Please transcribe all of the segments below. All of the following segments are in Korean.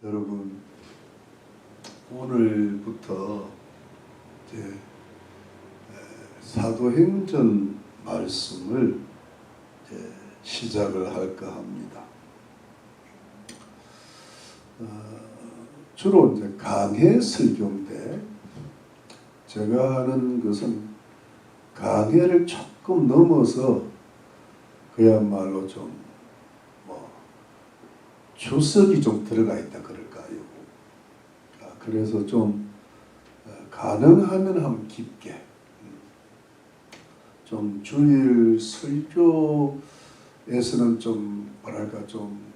여러분, 오늘부터 이제 사도행전 말씀을 이제 시작을 할까 합니다. 주로 이제 강해 설교인데, 제가 하는 것은 강해를 조금 넘어서 그야말로 좀 주석이 좀 들어가 있다 그럴까요? 그래서 좀 가능하면 한번 깊게, 좀 주일 설교에서는 좀 뭐랄까 좀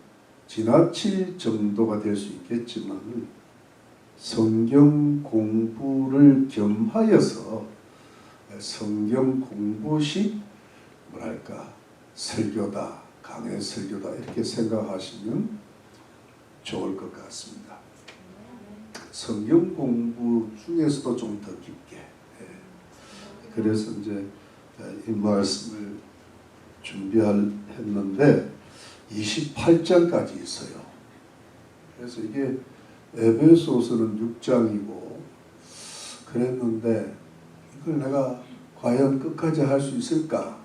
지나칠 정도가 될 수 있겠지만, 성경 공부를 겸하여서 성경 공부식 뭐랄까 설교다, 강해 설교다, 이렇게 생각하시면 좋을 것 같습니다. 성경 공부 중에서도 좀 더 깊게. 그래서 이제 이 말씀을 준비했는데 28장까지 있어요. 그래서 이게 에베소서는 6장이고 그랬는데, 이걸 내가 과연 끝까지 할 수 있을까?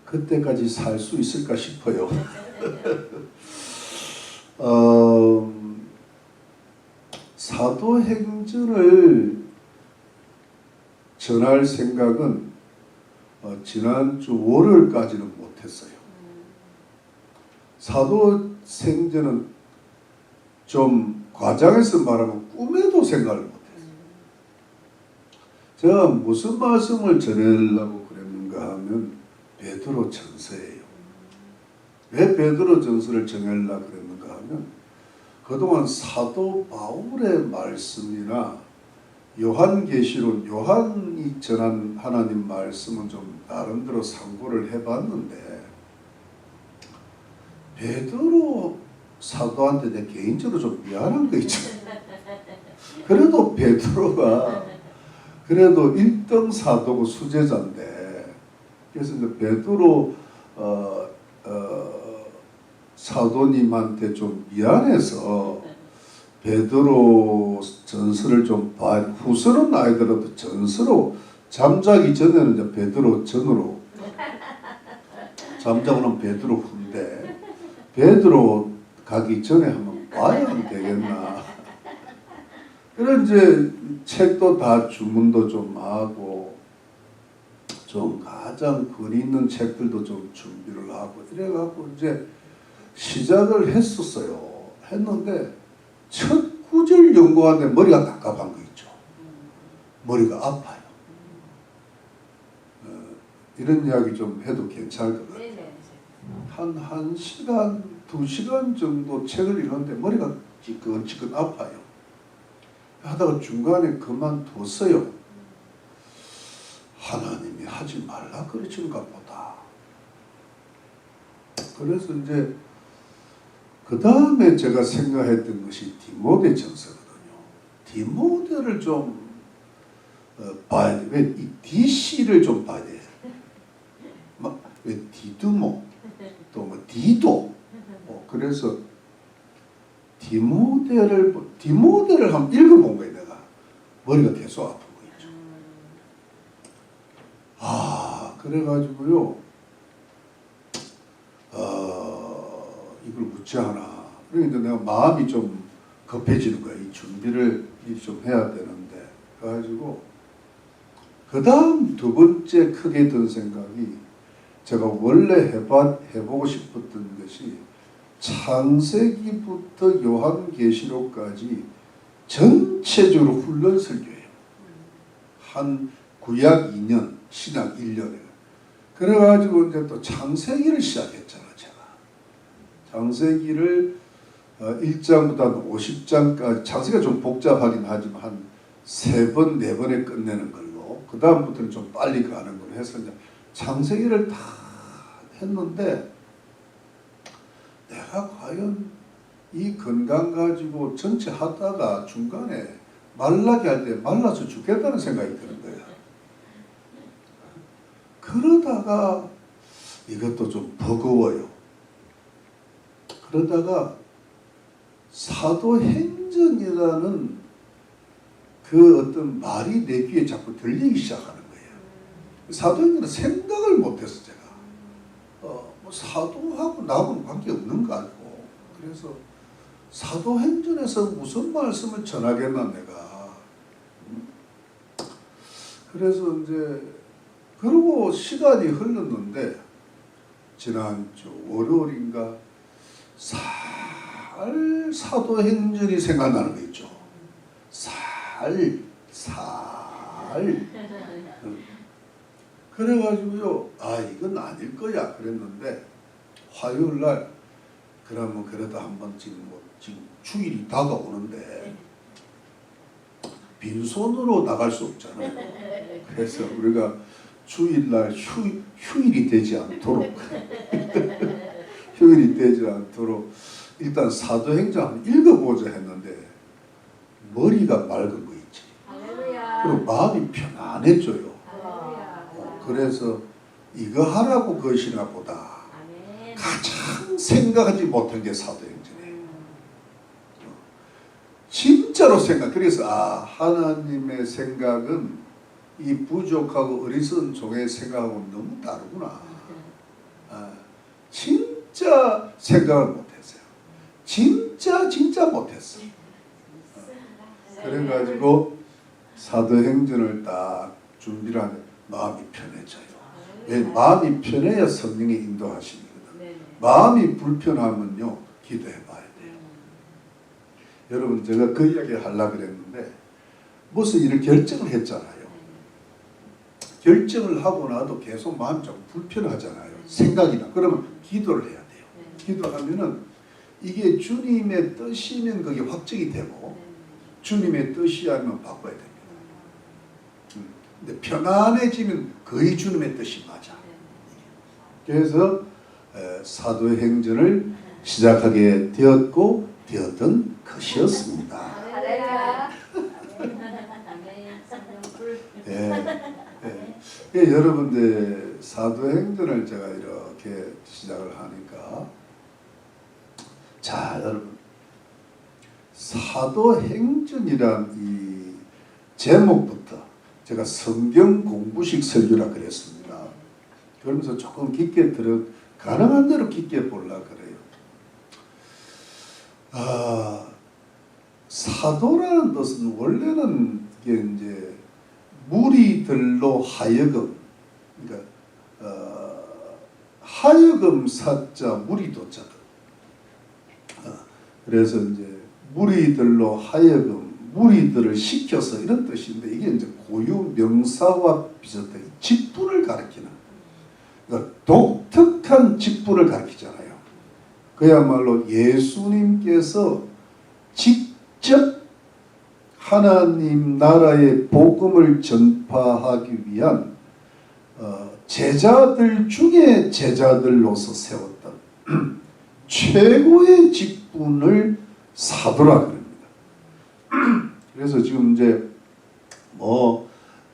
그때까지 살 수 있을까 싶어요. 사도행전을 전할 생각은 지난주 월요일까지는 못했어요. 사도행전은 좀 과장해서 말하면 꿈에도 생각을 못했어요. 제가 무슨 말씀을 전하려고 그랬는가 하면 베드로 전서예요. 왜 베드로 전서를 전하려고 그랬는가 하면, 그동안 사도 바울의 말씀이나 요한계시록, 요한이 전한 하나님 말씀은 좀 나름대로 참고를 해봤는데, 베드로 사도한테 내 개인적으로 좀 미안한 거 있죠. 그래도 베드로가 그래도 1등 사도고 수제자인데, 그래서 이제 베드로 사도님한테 좀 미안해서 베드로 전서를 좀 후서는 아니더라도 전서로, 잠자기 전에는 이제 베드로 전으로, 잠자고는 베드로 후인데 베드로 가기 전에 한번 봐야 되겠나. 그래 이제 책도 다 주문도 좀 하고, 좀 가장 거리 있는 책들도 좀 준비를 하고 이래갖고 이제 시작을 했었어요. 했는데 첫 구절 연구하는데 머리가 답답한 거 있죠. 머리가 아파요. 이런 이야기 좀 해도 괜찮을 것 같아요. 한 1시간, 2시간 정도 책을 읽는데 머리가 지끈지끈 아파요. 하다가 중간에 그만뒀어요. 하나님이 하지 말라 그러신가 보다. 그래서 이제 그 다음에 제가 생각했던 것이 디모데 전서거든요. 디모데를 좀 봐야 돼. 왜 이 DC를 좀 봐야 돼. 왜 디두모, 또 뭐 디도. 그래서 디모데를 한번 읽어본 거예요. 내가 머리가 계속 아픈 거 있죠. 그래가지고요. 이걸 묻지않아. 그러니까 내가 마음이 좀 급해지는 거야. 이 준비를 좀 해야 되는데. 그래가지고 그 다음 두 번째 크게 든 생각이, 제가 원래 해보고 싶었던 것이 창세기부터 요한계시록까지 전체적으로 훈련 설교예요. 한 구약 2년, 신약 1년에. 그래가지고 이제 또 창세기를 시작했잖아, 제가. 창세기를 1장부터 50장까지, 창세기가 좀 복잡하긴 하지만 한 3번, 4번에 끝내는 걸로, 그 다음부터는 좀 빨리 가는 걸로 해서 이제 창세기를 다 했는데, 내가 과연 이 건강 가지고 전체 하다가 중간에 말라게 할 때 말라서 죽겠다는 생각이 드는 거야. 그러다가 이것도 좀 버거워요. 그러다가 사도행전 사도행전이라는 그 어떤 말이 내 귀에 자꾸 들리기 시작하는 거예요. 사도행전은 생각을 못해서 제가 뭐 사도하고 나하고는 관계 없는 거 알고, 그래서 사도행전에서 무슨 말씀을 전하겠나 내가. 그래서 이제 그러고 시간이 흘렀는데 지난주 월요일인가 사도행전이 생각나는 거 있죠. 그래가지고요, 아 이건 아닐 거야 그랬는데 화요일 날 그러면 그래도 한번 지금 주일이 다가오는데 빈손으로 나갈 수 없잖아요. 그래서 우리가 주일날 휴일이 되지 않도록 일단 사도행전 한번 읽어보자 했는데 머리가 맑은 거 있지. 그리고 마음이 편안해져요. 그래서 이거 하라고 것이나 보다 가장 생각하지 못한 게 사도행전이에요. 진짜로 그래서 하나님의 생각은 이 부족하고 어리석은 종의 생각하고는 너무 다르구나. 진짜 생각을 못했어요. 진짜 못했어요. 그래가지고 사도행전을 딱 준비를 하는데 마음이 편해져요. 왜? 마음이 편해야 성령의 인도하심이거든. 마음이 불편하면요 기도해 봐야 돼요. 여러분 제가 그 이야기 하려고 그랬는데 무슨 일을 결정을 했잖아요. 결정을 하고 나도 계속 마음이 좀 불편하잖아요. 생각이나. 그러면 기도를 해야 돼요. 기도하면은 이게 주님의 뜻이면 그게 확정이 되고 주님의 뜻이 아니면 바꿔야 됩니다. 근데 편안해지면 거의 주님의 뜻이 맞아. 그래서 사도행전을 시작하게 되었던 것이었습니다. 여러분들 사도행전을 제가 이렇게 시작을 하니까 자 여러분 사도행전이란 이 제목부터 제가 성경 공부식 설교라 그랬습니다. 그러면서 조금 깊게 가능한 대로 깊게 보려고 그래요. 사도라는 뜻은 원래는 이게 이제 무리들로 하여금, 그러니까 하여금 사자 무리도자들. 그래서 이제 무리들로 하여금 무리들을 시켜서 이런 뜻인데 이게 이제 고유 명사와 비슷하게 직분을 가리키는, 그러니까 독특한 직분을 가리키잖아요. 그야말로 예수님께서 직접 하나님 나라의 복음을 전파하기 위한 제자들 중에 제자들로서 세웠던 최고의 직분을 사도라 그럽니다. 그래서 지금 이제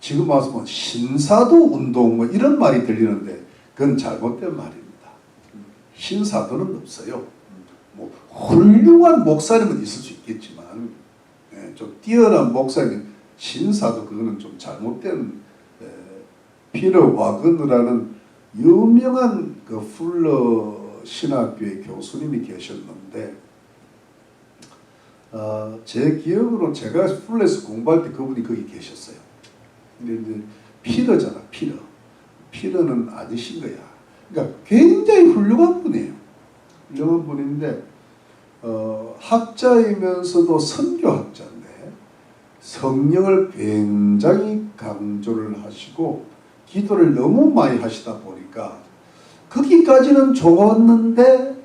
지금 와서 뭐 신사도 운동 뭐 이런 말이 들리는데 그건 잘못된 말입니다. 신사도는 없어요. 뭐 훌륭한 목사님은 있을 수 있겠지만 좀 뛰어난 목사님 신사도 그거는 좀 잘못된 피터 와그너라는 유명한 그 풀러 신학교의 교수님이 계셨는데 제 기억으로 제가 풀러에서 공부할 때 그분이 거기 계셨어요. 근데 이제 피터잖아. 피터는 아저씨인 거야. 그러니까 굉장히 훌륭한 분이에요. 훌륭한 분인데 학자이면서도 선교학자인데 성령을 굉장히 강조를 하시고 기도를 너무 많이 하시다 보니까 거기까지는 좋았는데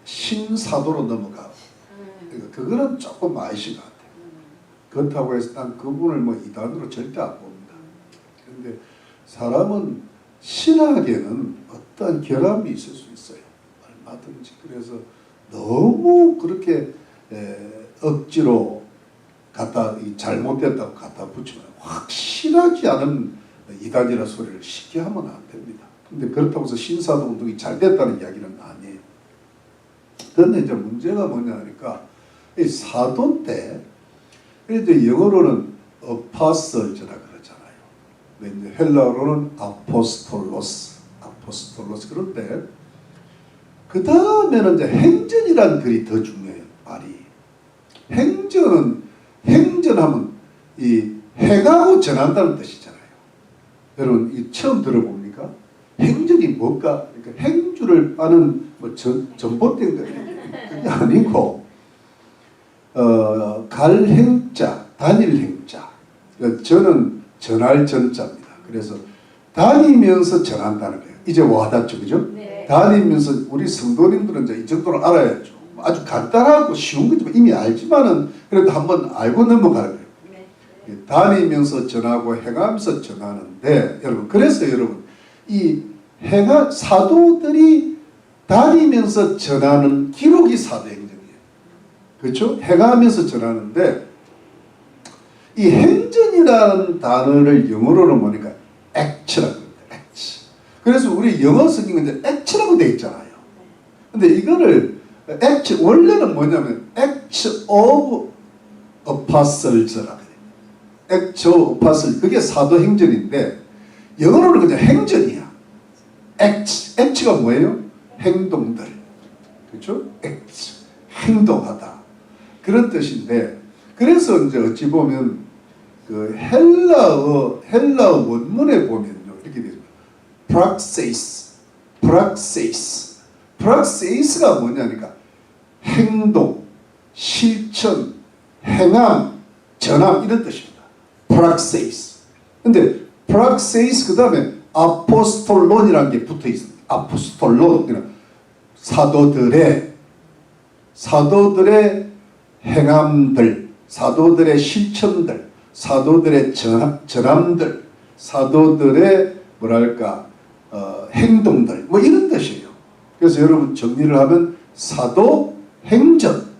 신사도로 넘어가. 그러니까 그거는 조금 아이신 것 같아요. 그렇다고 해서 난 그분을 뭐 이단으로 절대 안 봅니다. 그런데 사람은 신학에는 어떤 결함이 있을 수 있어요. 얼마든지. 그래서 너무 그렇게 억지로 잘못됐다고 갖다 붙이면 확실하지 않은 이단이라 소리를 쉽게 하면 안 됩니다. 근데 그렇다고 해서 신사도 운동이 잘 됐다는 이야기는 아니에요. 그런데 이제 문제가 뭐냐 하니까 이 사도인데, 그래도 영어로는 apostles라 그러잖아요. 근데 헬라어로는 아포스톨로스. 그런데 그 다음에는 이제 행전이라는 글이 더 중요해요. 말이. 행전하면 이 행하고 전한다는 뜻이잖아요. 여러분 이 처음 들어봅니까? 행전이 뭘까? 그러니까 행주를 빠는 뭐 전봇대인가 그게 아니고 갈 행자, 다닐 행자. 저는 전할 전자입니다. 그래서 다니면서 전한다는 거예요. 이제 와닿죠, 그죠? 네. 다니면서 우리 성도님들은 이제 이 정도는 알아야죠. 아주 간단하고 쉬운 거지만 이미 알지만은 그래도 한번 알고 넘어가는 거예요. 네. 다니면서 전하고 행하면서 전하는데 여러분, 그래서 여러분 이 사도들이 다니면서 전하는 기록이 사도행전이에요. 그렇죠? 행하면서 전하는데 이 행전이라는 단어를 영어로는 뭐니까 act라고 합니다. act. 그래서 우리 영어 성경은 이제 act라고 되어 있잖아요. 근데 이거를 act 원래는 뭐냐면 act of apostles라고 해요. act of apostles 그게 사도행전인데 영어로는 그냥 행전이야. act가 뭐예요? 행동들. 그렇죠? act 행동하다 그런 뜻인데 그래서 이제 어찌 보면 그 헬라어 원문에 보면요 이렇게 되죠. praxis가 뭐냐니까 행동, 실천, 행함, 전함 이런 뜻입니다. praxis. 근데 praxis 그 다음에 아포스톨론이라는 게 붙어 있습니다. 아포스톨론 사도들의 행함들, 사도들의 실천들, 사도들의 전함들, 사도들의 뭐랄까 행동들 뭐 이런 뜻이에요. 그래서 여러분 정리를 하면 사도행전,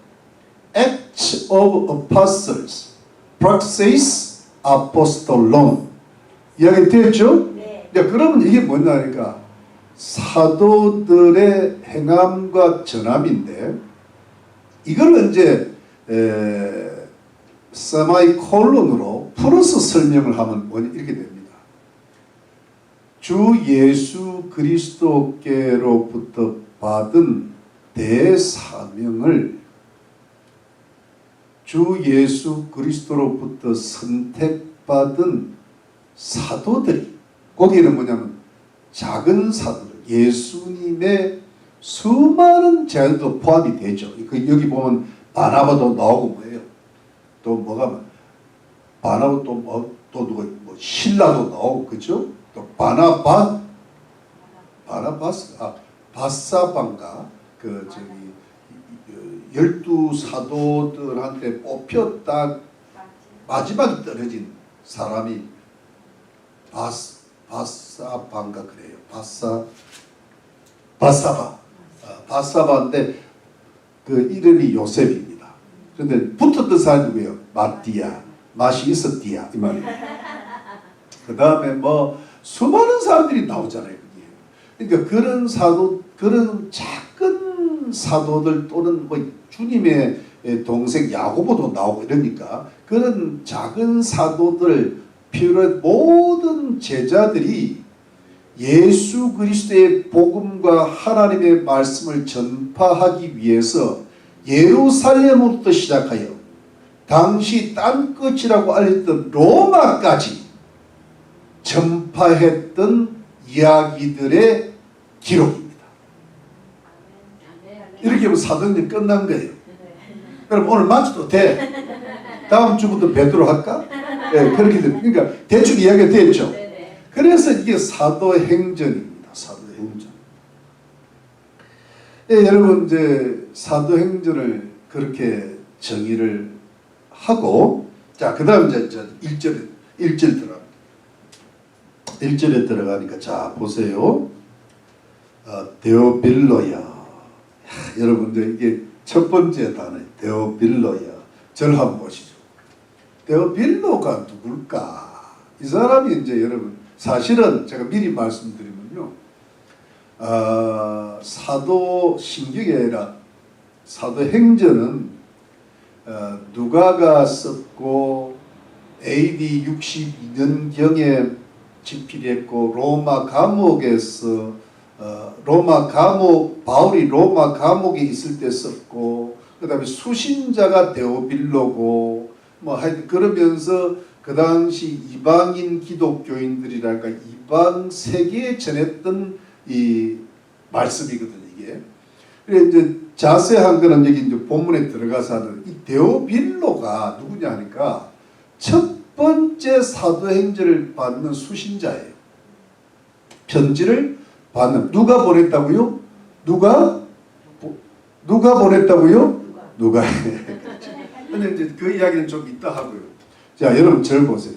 Acts of Apostles, Praxis, Apostolon 이야기 됐죠? 네. 야, 그러면 이게 뭐냐니까 사도들의 행함과 전함인데 이걸 이제 세마이콜론으로 풀어서 설명을 하면 이렇게 됩니다. 주 예수 그리스도께로부터 받은 대사명을 주 예수 그리스도로부터 선택받은 사도들이 거기에는 뭐냐면 작은 사도들 예수님의 수많은 제자들도 포함이 되죠. 여기 보면 바나바도 나오고 뭐예요? 또 뭐가 바나바 또 누가 뭐 신라도 나오고 그죠? 또 바사반가 그 저기 12사도들한테 뽑혔다 마지막에 떨어진 사람이 바사반가 그래요. 바사바인데 그 이름이 요셉입니다. 그런데 붙었던 사람이 누구예요? 마띠아, 맛이 있었디야 이 말이에요. 그 다음에 뭐 수많은 사람들이 나오잖아요. 그러니까 그런 작은 사도들 또는 뭐 주님의 동생 야고보도 나오고 이러니까 그런 작은 사도들 필요한 모든 제자들이 예수 그리스도의 복음과 하나님의 말씀을 전파하기 위해서 예루살렘부터 시작하여 당시 땅끝이라고 알렸던 로마까지 전파했던 이야기들의 기록입니다. 이렇게 하면 사도행전 끝난 거예요. 그럼 오늘 마쳐도 돼. 다음 주부터 뵙도록 할까? 네, 그렇게 됩니다. 그러니까 대충 이야기가 됐죠. 그래서 이게 사도행전입니다. 사도행전. 예, 여러분 이제 사도행전을 그렇게 정의를 하고 자, 그다음 이제 1절 들어갑니다. 1절에 들어가니까 자, 보세요. 데오빌로야. 여러분 이제 이게 첫 번째 단어예요. 데오빌로야. 절 한번 보시죠. 데오빌로가 누굴까? 이 사람이 이제 여러분 사실은 제가 미리 말씀드리면요. 사도 신경이 아니라 사도행전은 누가가 썼고 AD 62년경에 집필했고 로마 감옥에서 바울이 로마 감옥에 있을 때 썼고 그 다음에 수신자가 데오빌로고 뭐 하여튼 그러면서 그 당시 이방인 기독교인들이랄까 이방 세계에 전했던 이 말씀이거든요 이게. 그래 이제 자세한 거는 여기 이제 본문에 들어가서 하는 이 데오빌로가 누구냐 하니까 첫 번째 사도행전을 받는 수신자예요. 편지를 받는 누가 보냈다고요? 누가 보냈다고요? 누가. 근데 이제 그 이야기는 좀 이따 하고요. 자, 여러분 절 보세요.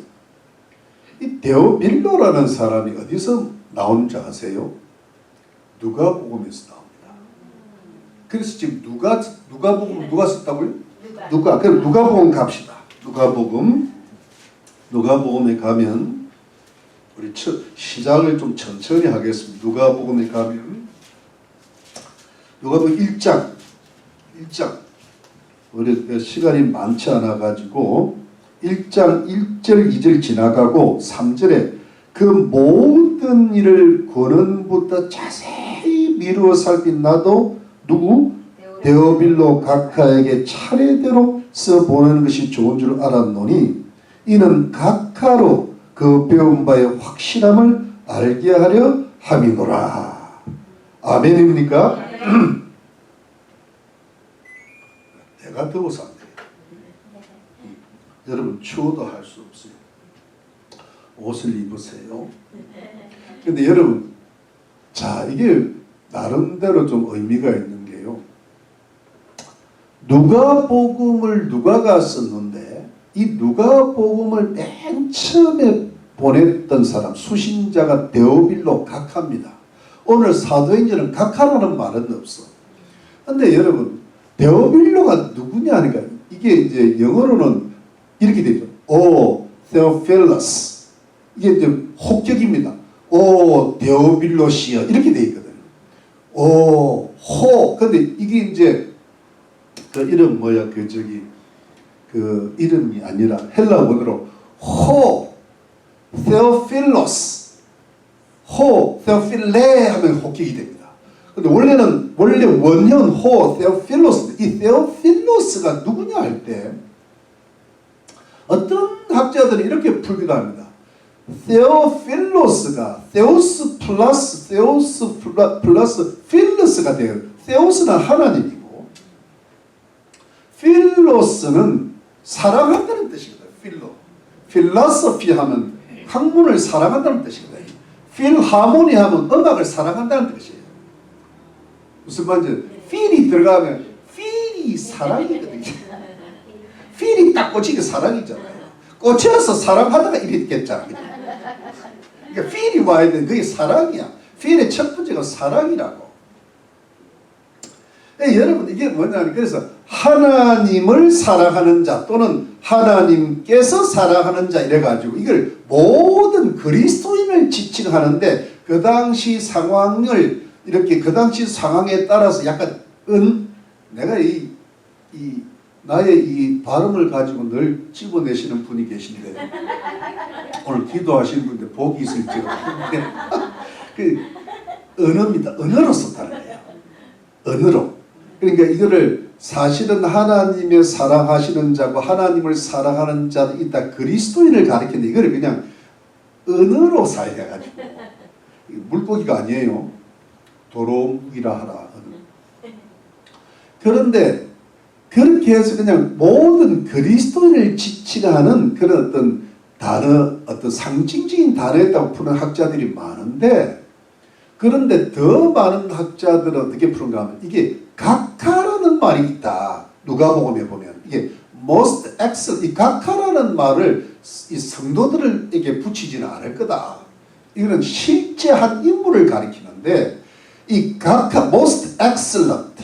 이 데오빌로라는 사람이 어디서 나온 줄 아세요? 누가복음에서 나옵니다. 그래서 지금 누가복음 누가 썼다고요? 누가. 그럼 누가복음 갑시다. 누가복음에 가면 우리 시작을 좀 천천히 하겠습니다. 누가복음에 가면 누가복음 1장 우리 시간이 많지 않아 가지고 1장 1절 2절 지나가고 3절에 그 모든 일을 권원부터 자세히 미루어 살핀 나도 누구? 데오빌로 각하에게 차례대로 써보는 것이 좋은 줄 알았노니 이는 각하로 그 배운 바의 확실함을 알게 하려 함이노라. 아멘입니까? 내가 더워서 안 돼요. 여러분 추워도 할 수 없어요. 옷을 입으세요. 근데 여러분 자 이게 나름대로 좀 의미가 있는 게요. 누가복음을 누가가 썼는데 이 누가복음을 맨 처음에 보냈던 사람 수신자가 데오빌로 각하입니다. 오늘 사도행전은 각하라는 말은 없어. 근데 여러분 데오빌로가 누구냐 하니까 이게 이제 영어로는 이렇게 되죠. 오 Theophilus 이게 이제 혹격입니다. 오 데오빌로시여 이렇게 돼 있거든요. 오 호 근데 이게 이제 그 이름 뭐야 그 이름이 아니라 헬라 원어로 호 Theophilus 호 Theophile 하면 혹격이 됩니다. 근데 원래 원형 호 Theophilus 이 Theophilus가 누구냐 할 때 어떤 학자들이 이렇게 풀기도 합니다. Theophilus가 Theos 플러스 필러스가 돼요. Theos는 하나님이고 필로스는 사랑한다는 뜻이거든요. 필로소피 하면 학문을 사랑한다는 뜻이거든요. 필하모니 하면 음악을 사랑한다는 뜻이에요. 무슨 말인지 필이 들어가면 필이 사랑이거든요. 필이 딱 꽂히게 사랑이잖아요. 꽂혀서 사랑하다가 이랬겠잖아요. 그러니까 필이 와야 돼. 그게 사랑이야. 필의 첫 번째가 사랑이라고. 여러분 이게 뭐냐면 그래서 하나님을 사랑하는 자 또는 하나님께서 사랑하는 자 이래가지고 이걸 모든 그리스도인을 지칭하는데 그 당시 상황을 이렇게 그 당시 상황에 따라서 약간 내가 나의 이 발음을 가지고 늘 집어내시는 분이 계신데 오늘 기도하시는 분인데 복이 있을지도 그 언어입니다. 언어로 썼다는 거예요. 언어로. 그러니까 이거를 사실은 하나님의 사랑하시는 자고 하나님을 사랑하는 자는 있다. 그리스도인을 가리키는데 이거를 그냥 언어로 사용해가지고 물고기가 아니에요. 도로묵이라 하라. 그런데 그렇게 해서 그냥 모든 그리스도인을 지칭하는 그런 어떤 단어, 어떤 상징적인 단어였다고 푸는 학자들이 많은데 그런데 더 많은 학자들은 어떻게 푸는가 하면 이게 각하라는 말이 있다. 누가복음에 보면 이게 most excellent 이 각하라는 말을 이 성도들에게 붙이지는 않을 거다. 이거는 실제 한 인물을 가리키는데 이 각하 most excellent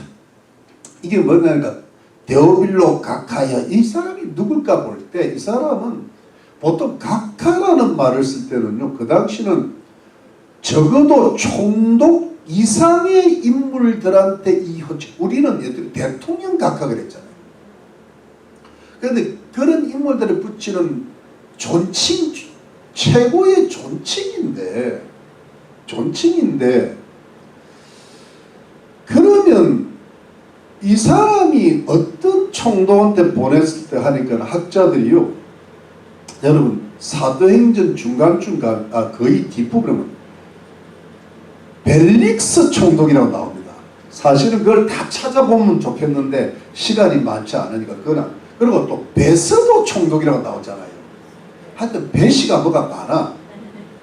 이게 뭐냐니까 데오빌로 각하여 이 사람이 누굴까 볼 때 이 사람은 보통 각하라는 말을 쓸 때는요 그 당시는 적어도 총독 이상의 인물들한테 우리는 대통령 각하 그랬잖아요. 그런데 그런 인물들을 붙이는 존칭, 최고의 존칭인데 그러면 이 사람이 어떤 총독한테 보냈을 때 하니까 학자들이요, 여러분 사도행전 중간중간 거의 뒷부분에 벨릭스 총독이라고 나옵니다. 사실은 그걸 다 찾아보면 좋겠는데 시간이 많지 않으니까 그거나. 그리고 또 베스도 총독이라고 나오잖아요. 하여튼 베시가 뭐가 많아.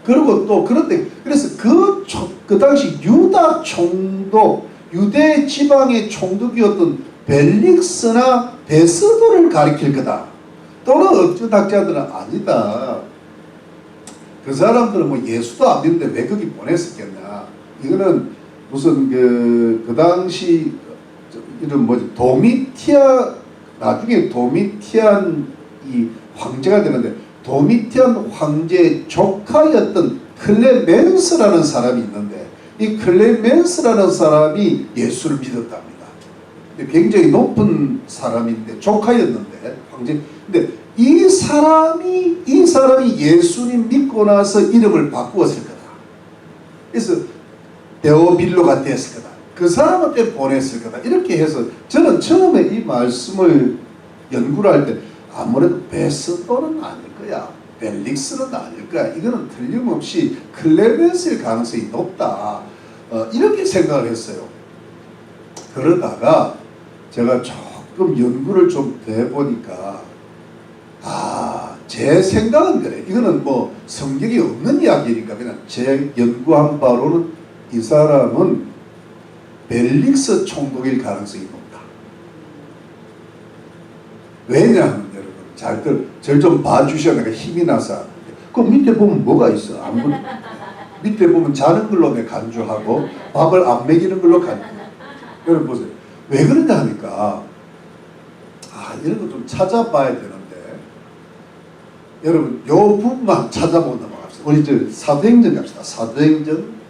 그리고 또 그런데 그래서 그 당시 유다 총독, 유대 지방의 총독이었던 벨릭스나 베스도를 가리킬 거다. 또는 어떤 학자들은 아니다. 그 사람들은 뭐 예수도 안 믿는데 왜 거기 보냈었겠냐. 이거는 무슨 그 당시 이런 뭐지 나중에 도미티안 이 황제가 되는데 도미티안 황제의 조카였던 클레멘스라는 사람이 있는데 이 클레멘스라는 사람이 예수를 믿었답니다. 굉장히 높은 사람인데 조카였는데 황제. 근데 이 사람이 예수님 믿고 나서 이름을 바꾸었을 거다. 그래서 데오빌로가 됐을 거다. 그 사람한테 보냈을 거다. 이렇게 해서 저는 처음에 이 말씀을 연구를 할 때 아무래도 베스도는 아닐 거야. 벨릭스는 아닐 거야. 이거는 틀림없이 클레멘스일 가능성이 높다. 이렇게 생각을 했어요. 그러다가 제가 조금 연구를 좀 더 해보니까 제 생각은 그래. 이거는 뭐 성경이 없는 이야기니까 그냥 제 연구한 바로는 이 사람은 벨릭스 총독일 가능성이 높다. 왜냐하면 여러분 절 좀 봐주셔야 내가 힘이 나서. 그 밑에 보면 뭐가 있어? 아무리 밑에 보면 자는 걸로 내 간주하고 밥을 안 먹이는 걸로 간주. 여러분 보세요. 왜 그러냐 하니까 이런 거 좀 찾아봐야 되는데 여러분 요 부분만 찾아보고 넘어갑시다. 우리 이제 사도행전 갑시다. 사도행전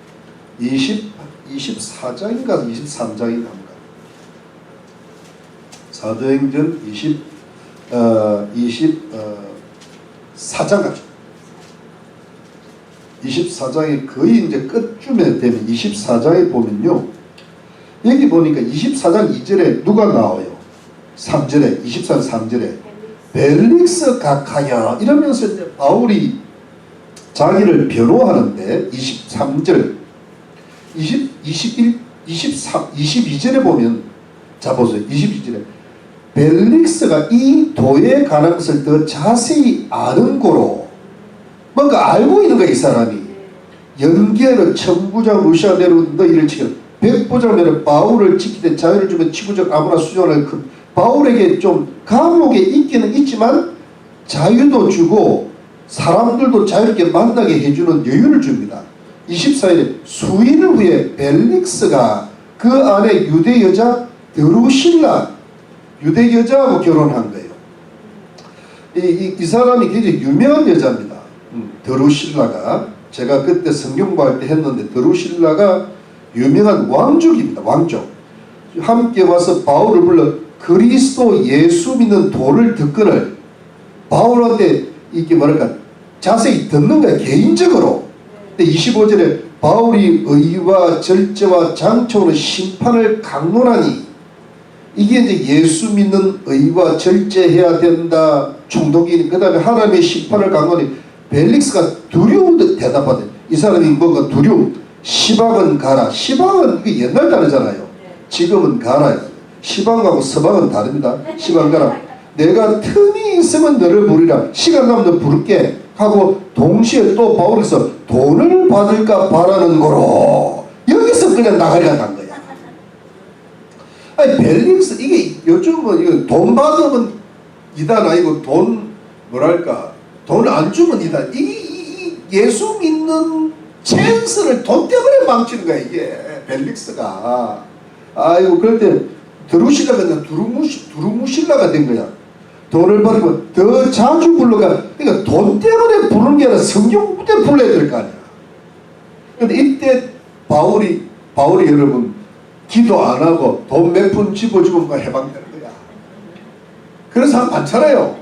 24장인가 23장인가 사도행전 24장 갑시다. 24장이 거의 이제 끝쯤에 되면 24장에 보면요. 여기 보니까 24장 2절에 누가 나와요? 3절에 24장 3절에 벨릭스 각하여 이러면서 이제 바울이 자기를 변호하는데 23절 22절에 보면 자 보세요. 22절에 벨릭스가 이 도에 관한 것을 더 자세히 아는 고로 뭔가 알고 있는 거야. 이 사람이 연계로 천부장 루시아 내로 너희를 지키라 백부장면은 바울을 지키되 자유를 주면 지구적 아무나 수용할 그 바울에게 좀 감옥에 있기는 있지만 자유도 주고 사람들도 자유롭게 만나게 해주는 여유를 줍니다. 24일에 수일 후에 벨릭스가 그 안에 유대 여자 드루실라 유대 여자하고 결혼한 거예요. 이 사람이 굉장히 유명한 여자입니다. 드루실라가 제가 그때 성경 공부할 때 했는데 드루실라가 유명한 왕족입니다. 왕족. 함께 와서 바울을 불러 그리스도 예수 믿는 도를 듣거늘 바울한테 이게 뭐랄까 자세히 듣는 거야. 개인적으로. 근데 25절에 바울이 의와 절제와 장초로 심판을 강론하니 이게 이제 예수 믿는 의와 절제해야 된다. 총독이 그 다음에 하나님의 심판을 강론하니 벨릭스가 두려움도 대답하대. 이 사람이 뭔가 두려움. 시방은 가라. 시방은 이게 옛날 단어잖아요. 지금은 가라. 시방하고 서방은 다릅니다. 시방 가라. 내가 틈이 있으면 너를 부르리라. 시간 나면 너 부를게 하고 동시에 또 바울에서 돈을 받을까 바라는 거로 여기서 그냥 나가리가 난 거야. 아니 벨릭스 이게 요즘은 이거 돈 받으면 이단 아니고 돈 뭐랄까 돈 안 주면 이단. 이 예수 믿는 찬스를 돈 때문에 망치는 거야 이게 벨릭스가. 아이고 그럴 때 드루실라가 그냥 두루무실라가 된 거야. 돈을 받으면 더 자주 불러가. 그러니까 돈 때문에 부르는 게 아니라 성경 때문에 불러야 될 거 아니야. 근데 이때 바울이 여러분 기도 안 하고 돈 몇 푼 집어주면 해방되는 거야. 그래서 한 많잖아요.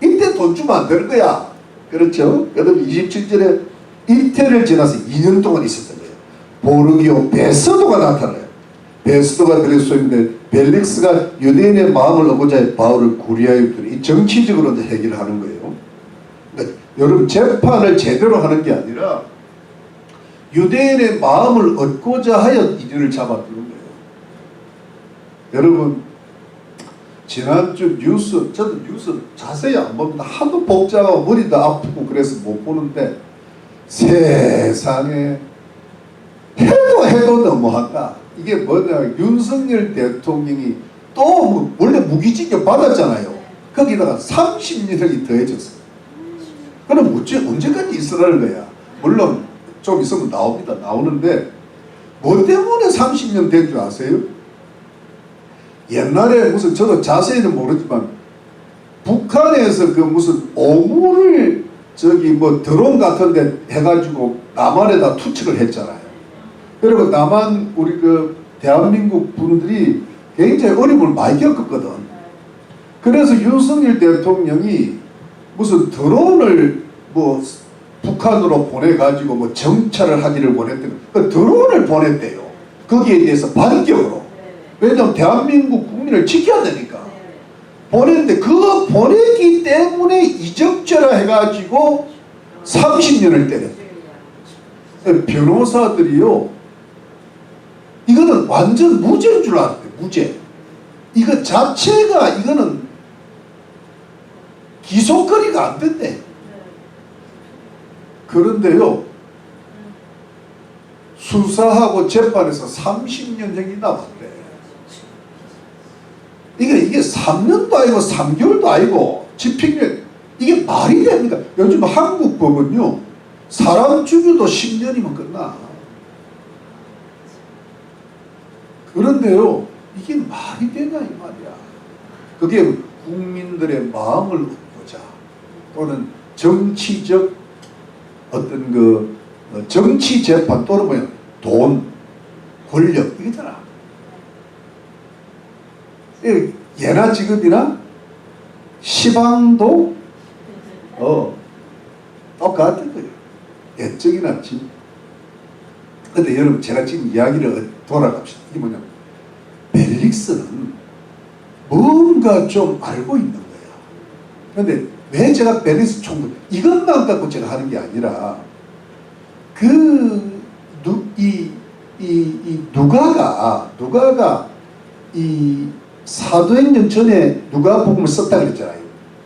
이때 돈 주면 안 되는 거야. 그렇죠? 그다음 27절에 이태를 지나서 2년 동안 있었던 거예요. 보르기오 베스도가 나타나요. 베스도가 그리스도인데 벨릭스가 유대인의 마음을 얻고자 바울을 구리하였더니 이 정치적으로 해결하는 거예요. 그러니까 여러분 재판을 제대로 하는 게 아니라 유대인의 마음을 얻고자 하여 이들을 잡아두는 거예요. 여러분 지난주 뉴스, 저도 뉴스 자세히 안 봅니다. 하도 복잡하고 머리도 아프고 그래서 못 보는데 세상에 해도 너무한다. 이게 뭐냐, 윤석열 대통령이 또 원래 무기징역 받았잖아요. 거기다가 30년이 더해졌어요. 그럼 언제까지 있으라는 거야. 물론 좀 있으면 나옵니다. 나오는데 뭐 때문에 30년 된 줄 아세요? 옛날에 무슨, 저도 자세히는 모르지만 북한에서 그 무슨 오물을 저기 뭐 드론 같은 데 해가지고 남한에다 투척을 했잖아요. 그리고 남한 우리 그 대한민국 분들이 굉장히 어려움을 많이 겪었거든. 그래서 윤석열 대통령이 무슨 드론을 뭐 북한으로 보내가지고 뭐 정찰을 하기를 원했던, 그 드론을 보냈대요. 거기에 대해서 반격으로. 왜냐면 대한민국 국민을 지켜야 되니까. 보냈는데 그거 보냈기 때문에 이적죄라 해가지고 30년을 때렸대요. 변호사들이요, 이거는 완전 무죄인 줄 알았대요. 무죄. 이거 자체가 이거는 기소거리가 안 된대. 그런데요, 수사하고 재판에서 30년형이 남았대. 이게 3년도 아니고 3개월도 아니고 집행유예, 이게 말이 됩니까? 요즘 한국 법은요, 사람 죽여도 10년이면 끝나. 그런데요, 이게 말이 되냐 이 말이야. 그게 국민들의 마음을 얻고자, 또는 정치적 어떤 그 정치 재판, 또는 뭐야, 돈, 권력, 이거잖아. 예나 지급이나 시방도 똑같은 거예요. 애적이나 진. 근데 여러분, 제가 지금 이야기를 돌아갑시다. 이게 뭐냐면 벨릭스는 뭔가 좀 알고 있는 거야. 근데 왜 제가 벨릭스 총독 이것만 갖고 제가 하는 게 아니라 누가가 이 사도행전 전에 누가복음을 썼다 그랬잖아요.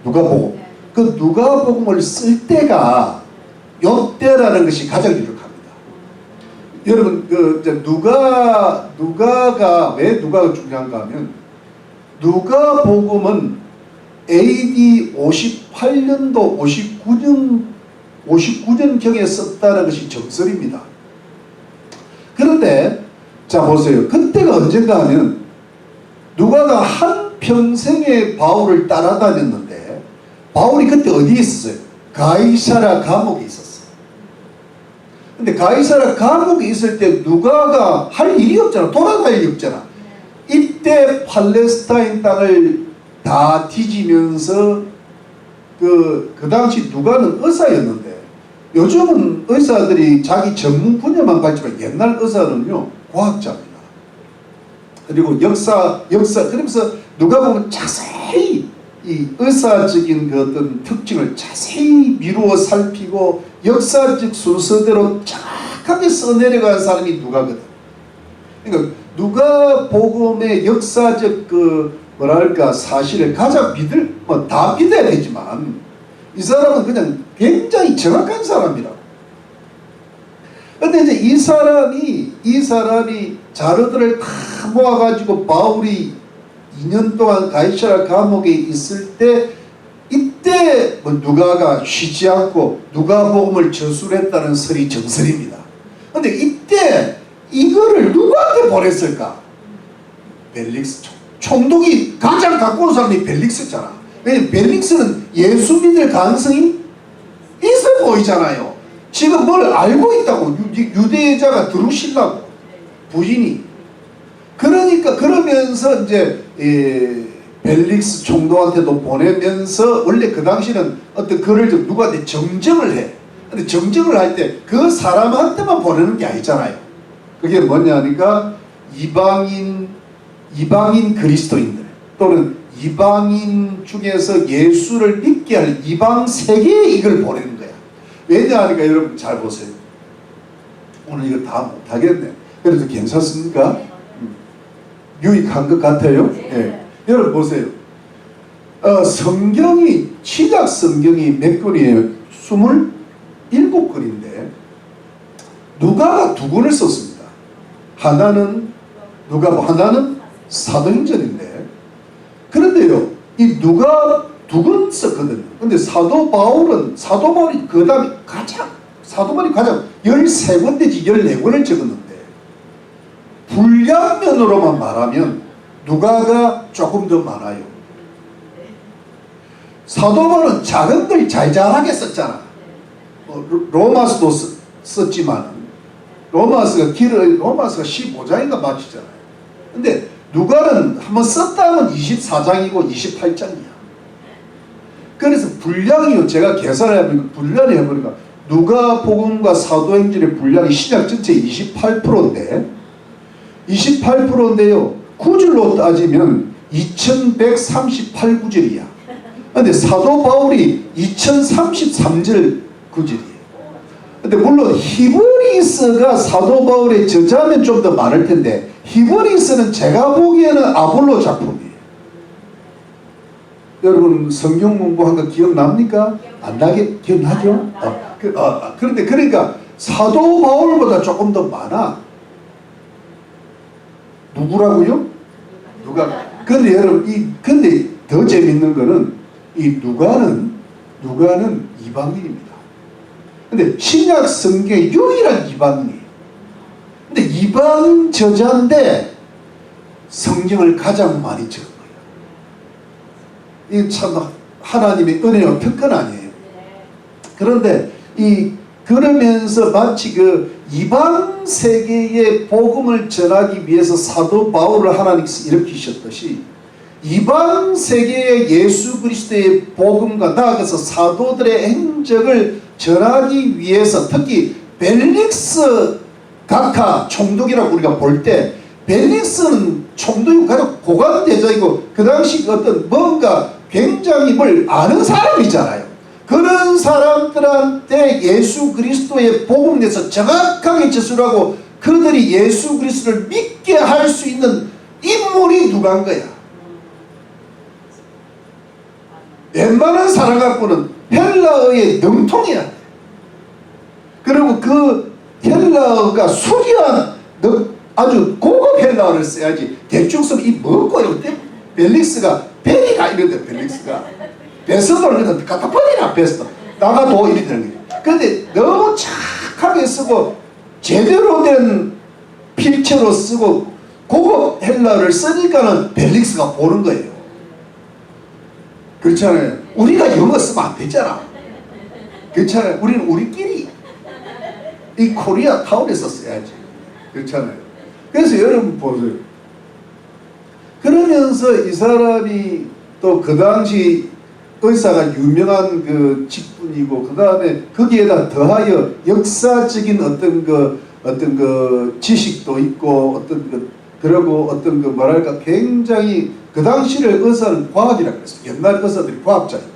누가복음. 그 누가복음을 쓸 때가 요때라는 것이 가장 유력합니다. 여러분, 그 이제 누가가 왜 누가가 중요한가 하면, 누가복음은 AD 58년도 59년경에 썼다는 것이 정설입니다. 그런데 자 보세요. 그때가 언젠가 하면 누가가 한평생에 바울을 따라다녔는데, 바울이 그때 어디에 있었어요? 가이사랴 감옥에 있었어요. 근데 가이사랴 감옥에 있을 때 누가가 할 일이 없잖아. 돌아갈 일이 없잖아. 이때 팔레스타인 땅을 다 뒤지면서 그 당시 누가는 의사였는데, 요즘은 의사들이 자기 전문 분야만 가지만 옛날 의사는요 과학자입니다. 그리고 역사 그러면서 누가 보면 자세히 이 의사적인 그 어떤 특징을 자세히 미루어 살피고 역사적 순서대로 정확하게 써내려간 사람이 누가거든. 그러니까 누가복음의 역사적 그 뭐랄까 사실을 가장 다 믿어야 되지만, 이 사람은 그냥 굉장히 정확한 사람이라고. 근데 이제 이 사람이 자료들을 다 모아가지고 바울이 2년 동안 가이사랴 감옥에 있을 때, 이때 뭐 누가가 쉬지 않고 누가복음을 저술했다는 설이 정설입니다. 근데 이때 이거를 누구한테 보냈을까? 벨릭스 총독이 가장 갖고 온 사람이 벨릭스잖아. 왜냐면 벨릭스는 예수 믿을 가능성이 있어 보이잖아요. 지금 뭘 알고 있다고, 유대자가 들으시려고 부인이. 그러니까 그러면서 이제 벨릭스 총독한테도 보내면서 원래 그 당시는 어떤 글을 누구한테 정정을 해. 근데 정정을 할 때 그 사람한테만 보내는 게 아니잖아요. 그게 뭐냐 하니까 이방인 그리스도인들 또는 이방인 중에서 예수를 믿게 할 이방 세계에 이걸 보내는 거야. 왜냐 하니까 여러분 잘 보세요. 오늘 이거 다 못하겠네. 그래도 괜찮습니까? 유익한 것 같아요. 네. 여러분 보세요. 성경이 신약 성경이 몇 권이에요? 27권인데 누가가 2권을 썼습니다. 하나는 누가복, 하나는 사도행전인데 그런데요 이 누가 2권 썼거든요. 근데 사도 바울이 그 다음에 사도 바울이 가장 13권 내지 14권을 적었는데 분량면으로만 말하면 누가가 조금 더 많아요. 사도 바울은 작은 걸 잘잘하게 썼잖아. 로마서도 썼지만 로마서가 15장인가 맞추잖아요. 근데 누가는 한번 썼다 하면 24장이고 28장이야. 그래서 분량이요. 제가 계산을 해보니까 분량을 해보니까 누가복음과 사도행전의 분량이 신약 전체 28%인데 28%인데요. 구절로 따지면 2138구절이야. 근데 사도 바울이 2033절 구절이에요. 근데 물론 히브리서가 사도 바울의 저자면 좀 더 많을 텐데 히브리서는 제가 보기에는 아볼로 작품이에요. 여러분 성경 공부한 거 기억납니까? 안 나게 기억나죠? 그런데 그러니까 사도 바울보다 조금 더 많아. 누구라고요? 누가? 근데 여러분 근데 더 재밌는 거는 이 누가는 이방인입니다. 근데 신약 성경의 유일한 이방인이에요. 근데 이방인 저자인데 성경을 가장 많이 적은 거예요. 이 참 하나님의 은혜와 특권 아니에요. 그런데 그러면서 마치 그 이방 세계의 복음을 전하기 위해서 사도 바울을 하나님께서 일으키셨듯이 이방 세계의 예수 그리스도의 복음과 나아가서 사도들의 행적을 전하기 위해서 특히 벨릭스 각하 총독이라고 우리가 볼 때 벨릭스는 총독이고 가장 고관대자이고 그 당시 어떤 뭔가 굉장히 뭘 아는 사람이잖아요. 그런 사람들한테 예수 그리스도의 복음에 대해서 정확하게 제출하고 그들이 예수 그리스도를 믿게 할 수 있는 인물이 누가인 거야. 웬만한 사람 갖고는 헬라어에 능통해야 돼. 그리고 그 헬라어가 수려한 아주 고급 헬라어를 써야지 대충 쓰면 이 뭐고 이런데 벨릭스가 베리가 이런데 벨릭스가 베스도를 그냥 갖다 버리나 베스도 나가도 이리 되는 거예요. 근데 너무 착하게 쓰고 제대로 된 필체로 쓰고 고급 헬라어를 쓰니까는 벨릭스가 보는 거예요. 그렇잖아요. 우리가 영어 쓰면 안 되잖아. 그렇잖아요. 우리는 우리끼리 이 코리아 타운에서 써야지. 그렇잖아요. 그래서 여러분 보세요. 그러면서 이 사람이 또 그 당시 의사가 유명한 그 직분이고 그 다음에 거기에다 더하여 역사적인 어떤 그 지식도 있고 그리고 어떤 그 뭐랄까 굉장히 그 당시를 의사는 과학이라고 그랬어요. 옛날 의사들이 과학자니까.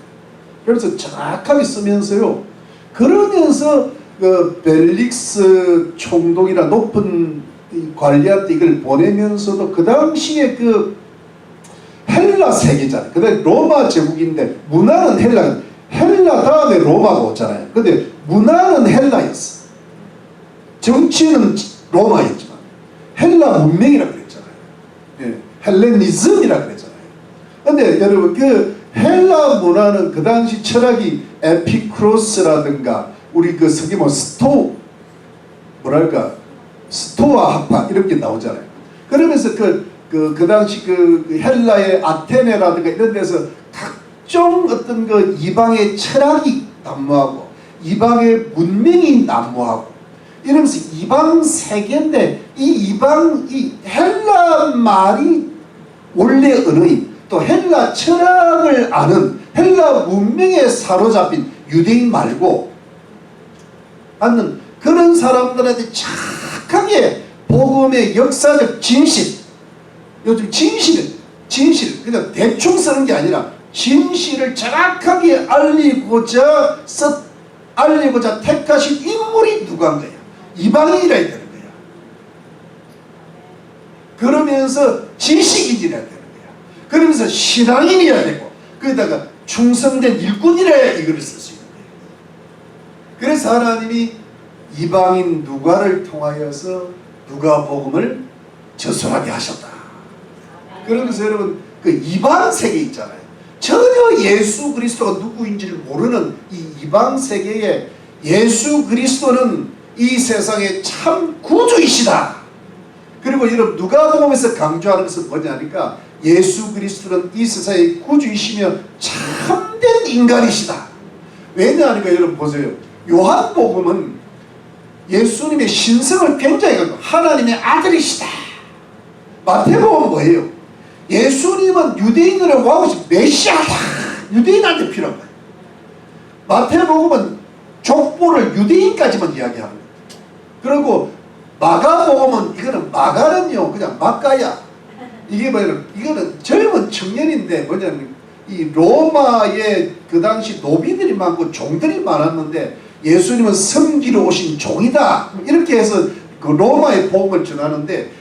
그래서 정확하게 쓰면서요. 그러면서 그 벨릭스 총독이나 높은 관리한테 이걸 보내면서도 그 당시에 그 헬라 세계잖아요. 그 다음에 로마 제국인데 문화는 헬라 다음에 로마가 오잖아요. 근데 문화는 헬라였어. 정치는 로마였지만 헬라 문명이라고 그랬잖아요. 예, 헬레니즘이라고 그랬잖아요. 근데 여러분 그 헬라 문화는 그 당시 철학이 에피쿠로스라든가 우리 그 서기모 스토아 학파 이렇게 나오잖아요. 그러면서 그 당시 그 헬라의 아테네라든가 이런 데서 각종 어떤 그 이방의 철학이 난무하고 이방의 문명이 난무하고 이러면서 이방 세계인데 이 헬라 말이 원래 언어인 또 헬라 철학을 아는 헬라 문명에 사로잡힌 유대인 말고 하는 그런 사람들한테 착하게 복음의 역사적 진실, 요즘 진실 그냥 대충 쓰는 게 아니라 진실을 정확하게 알리고자 택하신 인물이 누구한 거야? 이방인이라야 되는 거야. 그러면서 지식인이라야 되는 거야. 그러면서 신앙인이어야 되고 거기다가 충성된 일꾼이라야 이걸 쓸 수 있는 거야. 그래서 하나님이 이방인 누가를 통하여서 누가복음을 저술하게 하셨다. 그러면서 여러분 그 이방 세계 있잖아요. 전혀 예수 그리스도가 누구인지를 모르는 이 이방 세계에 예수 그리스도는 이 세상의 참 구주이시다. 그리고 여러분 누가복음에서 강조하는 것은 뭐냐니까 예수 그리스도는 이 세상의 구주이시며 참된 인간이시다. 왜냐하니까 여러분 보세요. 요한복음은 예수님의 신성을 굉장히 강조, 하나님의 아들이시다. 마태복음은 뭐예요? 예수님은 유대인들의 왕이시 메시아다. 유대인한테 필요한 거예요. 마태복음은 족보를 유대인까지만 이야기하는 거예요. 그리고 마가복음은 이거는 마가는요 그냥 마가야. 이게 뭐냐면 이거는 젊은 청년인데 뭐냐면 이 로마의 그 당시 노비들이 많고 종들이 많았는데 예수님은 섬기러 오신 종이다. 이렇게 해서 그 로마의 복음을 전하는데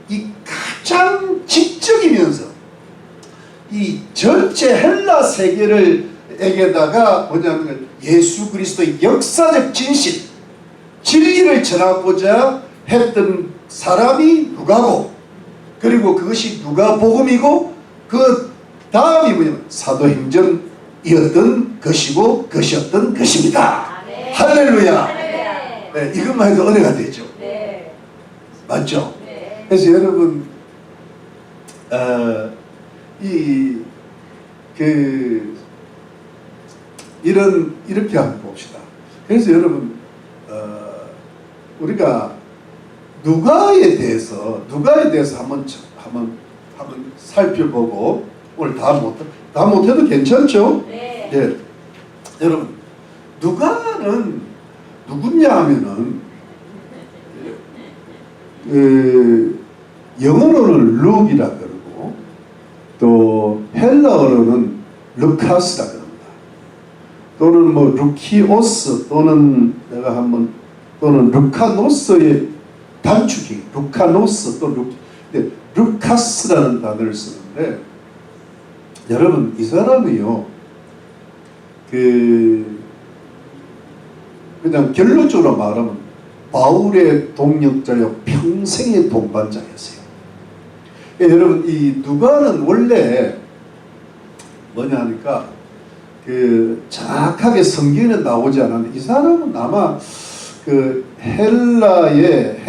이 가장 지적이면서 이 전체 헬라 세계를 에게다가 뭐냐면 예수 그리스도의 역사적 진실, 진리를 전하고자 했던 사람이 누가고 그리고 그것이 누가복음이고 그 다음이 뭐냐면 사도행전이었던 것이고 것이었던 것입니다. 할렐루야. 네, 이것만 해도 은혜가 되죠. 네. 맞죠? 네. 그래서 여러분 이렇게 한번 봅시다. 그래서 여러분 우리가 누가에 대해서 한번 살펴보고 오늘 다 못해도 괜찮죠? 네. 네. 여러분 누가는 누구냐 하면은 영어로는 룩이라 그러고 또 헬라어로는 루카스라 그럽니다. 또는 뭐 루키오스 또는 또는 루카노스의 단축이 루카노스 또 루카스라는 단어를 쓰는데 여러분 이 사람이요 그냥 결론적으로 말하면 바울의 동역자요 평생의 동반자였어요. 여러분 이 누가는 원래 뭐냐 하니까 정확하게 성경에 나오지 않았는데 이 사람은 아마 그 헬라의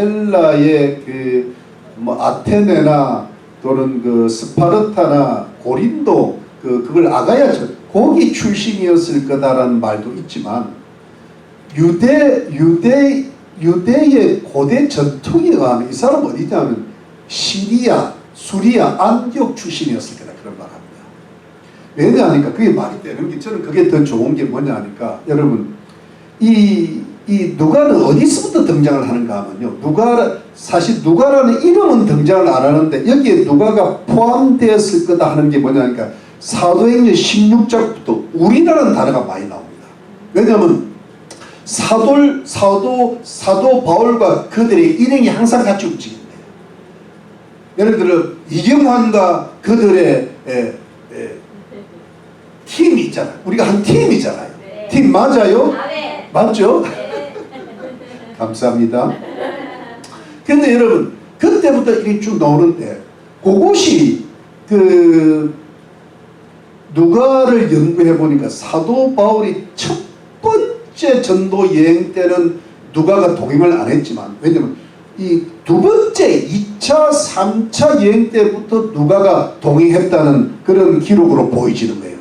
뭐 아테네나 또는 그 스파르타나 고린도 그걸 아가야 거기 출신이었을 거다라는 말도 있지만 유대의 고대 전통에 의하면 이 사람은 어디냐면 시리아, 수리아, 안디옥 출신이었을 거다 그런 말 합니다. 왜냐하니까 그게 말이 되는 게 저는 그게 더 좋은 게 뭐냐 하니까 여러분 이 누가는 어디서부터 등장을 하는가 하면요 사실 누가라는 이름은 등장을 안 하는데 여기에 누가가 포함되었을 거다 하는 게 뭐냐 하니까 사도행전 16장부터 우리라는 단어가 많이 나옵니다. 왜냐하면 사도 바울과 그들의 일행이 항상 같이 움직인대요. 예를 들어 이경환과 그들의 팀이 있잖아요. 우리가 한 팀이잖아요. 네. 팀 맞아요? 아, 네. 맞죠? 네. 감사합니다. 근데 여러분 그때부터 이렇게 쭉 나오는데 그것이 누가를 연구해 보니까 사도 바울이 첫 번째 전도 여행 때는 누가가 동행을 안 했지만 왜냐면 이 두 번째 2차 3차 여행 때부터 누가가 동행했다는 그런 기록으로 보이지는 거예요.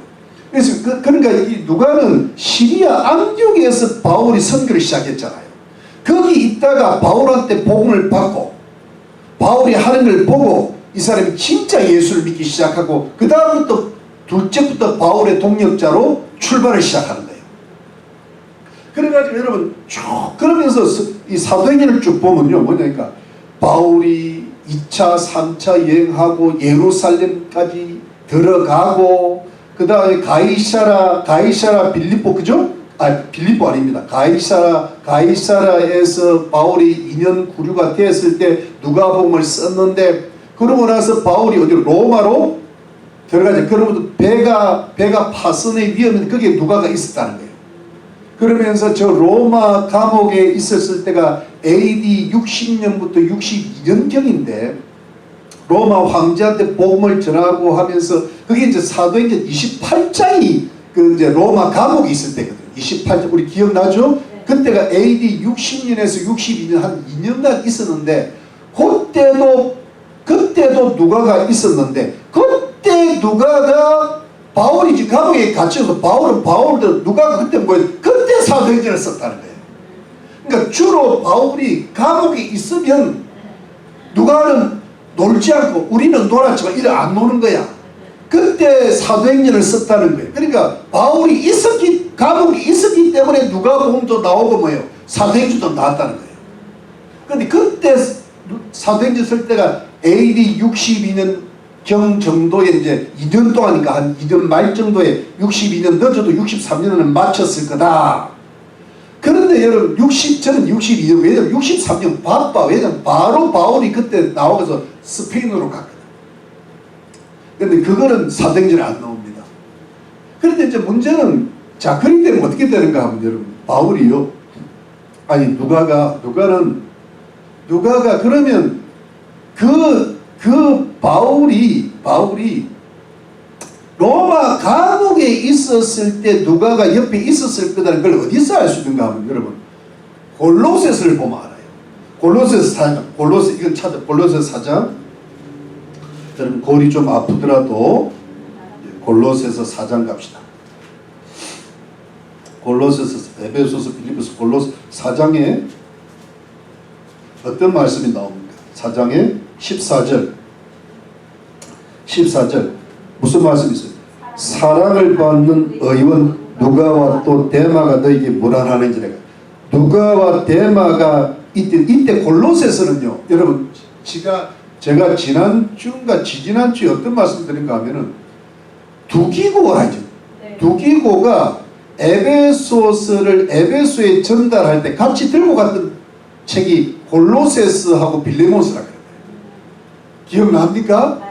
그래서 그러니까 이 누가는 시리아 안디옥에서 바울이 선교를 시작했잖아요. 거기 있다가 바울한테 복음을 받고 바울이 하는 걸 보고 이 사람이 진짜 예수를 믿기 시작하고 그 다음부터 둘째부터 바울의 동력자로 출발을 시작하는 거예요. 그래가지고 여러분 쭉 그러면서 이 사도행전을 쭉 보면요, 뭐냐니까 바울이 2차 3차 여행하고 예루살렘까지 들어가고 그 다음에 가이사라 빌립보, 그죠? 빌립보 아닙니다. 가이사라에서 바울이 2년 구류가 됐을 때 누가복음을 썼는데, 그러고 나서 바울이 어디로? 로마로 들어가죠. 그러면 배가 파선의 위험인데 거기에 누가가 있었다는 거예요. 그러면서 저 로마 감옥에 있었을 때가 AD 60년부터 62년경인데 로마 황제한테 복음을 전하고 하면서 그게 이제 사도행전 28장이 그 이제 로마 감옥에 있을 때거든요. 28장 우리 기억나죠? 네. 그때가 AD 60년에서 62년 한 2년간 있었는데 그때도 누가가 있었는데 그때 누가가 바울이 지금 감옥에 갇혀서 바울도 누가가 그때 뭐예요? 그때 사도행전을 썼다는 거예요. 그러니까 주로 바울이 감옥에 있으면 누가는 놀지 않고 우리는 놀았지만 이래 안 노는 거야. 그때 사도행전을 썼다는 거예요. 그러니까 바울이 감옥에 있었기 때문에 누가복음도 나오고 뭐예요? 사도행전도 나왔다는 거예요. 그런데 그때 사도행전 쓸 때가 AD 62년 경 정도에 이제 2년 동안이니까 한 2년 말 정도에 62년 늦어도 63년은 마쳤을 거다. 그런데 여러분 저는 62년, 왜냐면 63년 바빠. 왜냐면 바로 바울이 그때 나와서 스페인으로 갔거든. 근데 그거는 사도행전에 안 나옵니다. 그런데 이제 문제는, 자, 그렇기 때문에 어떻게 되는가 하면 여러분, 바울이요, 아니 누가가 그러면 그 바울이 로마 감옥에 있었을 때 누가가 옆에 있었을 거다는 걸 어디서 알 수 있는가 하면 여러분, 골로새서를 보면 알아요. 골로새서 4장, 이건 찾아. 골로새서 4장. 여러분 골이 좀 아프더라도 골로새서 4장 갑시다. 골로새서, 에베소서, 빌립보서, 골로새 4장에 어떤 말씀이 나옵니까? 4장에 14절 무슨 말씀이 있어요? 사랑을 받는 의원 누가와 또 데마가 너에게 뭐라 하는지라. 누가와 데마가 이때 골로새서는요, 여러분 제가 지난주인가 지지난주에 어떤 말씀 드린가 하면은 두기고가 하죠. 네. 두기고가 에베소서를 에베소에 전달할 때 같이 들고 갔던 책이 골로새서하고 빌레몬서라 그래요. 기억납니까?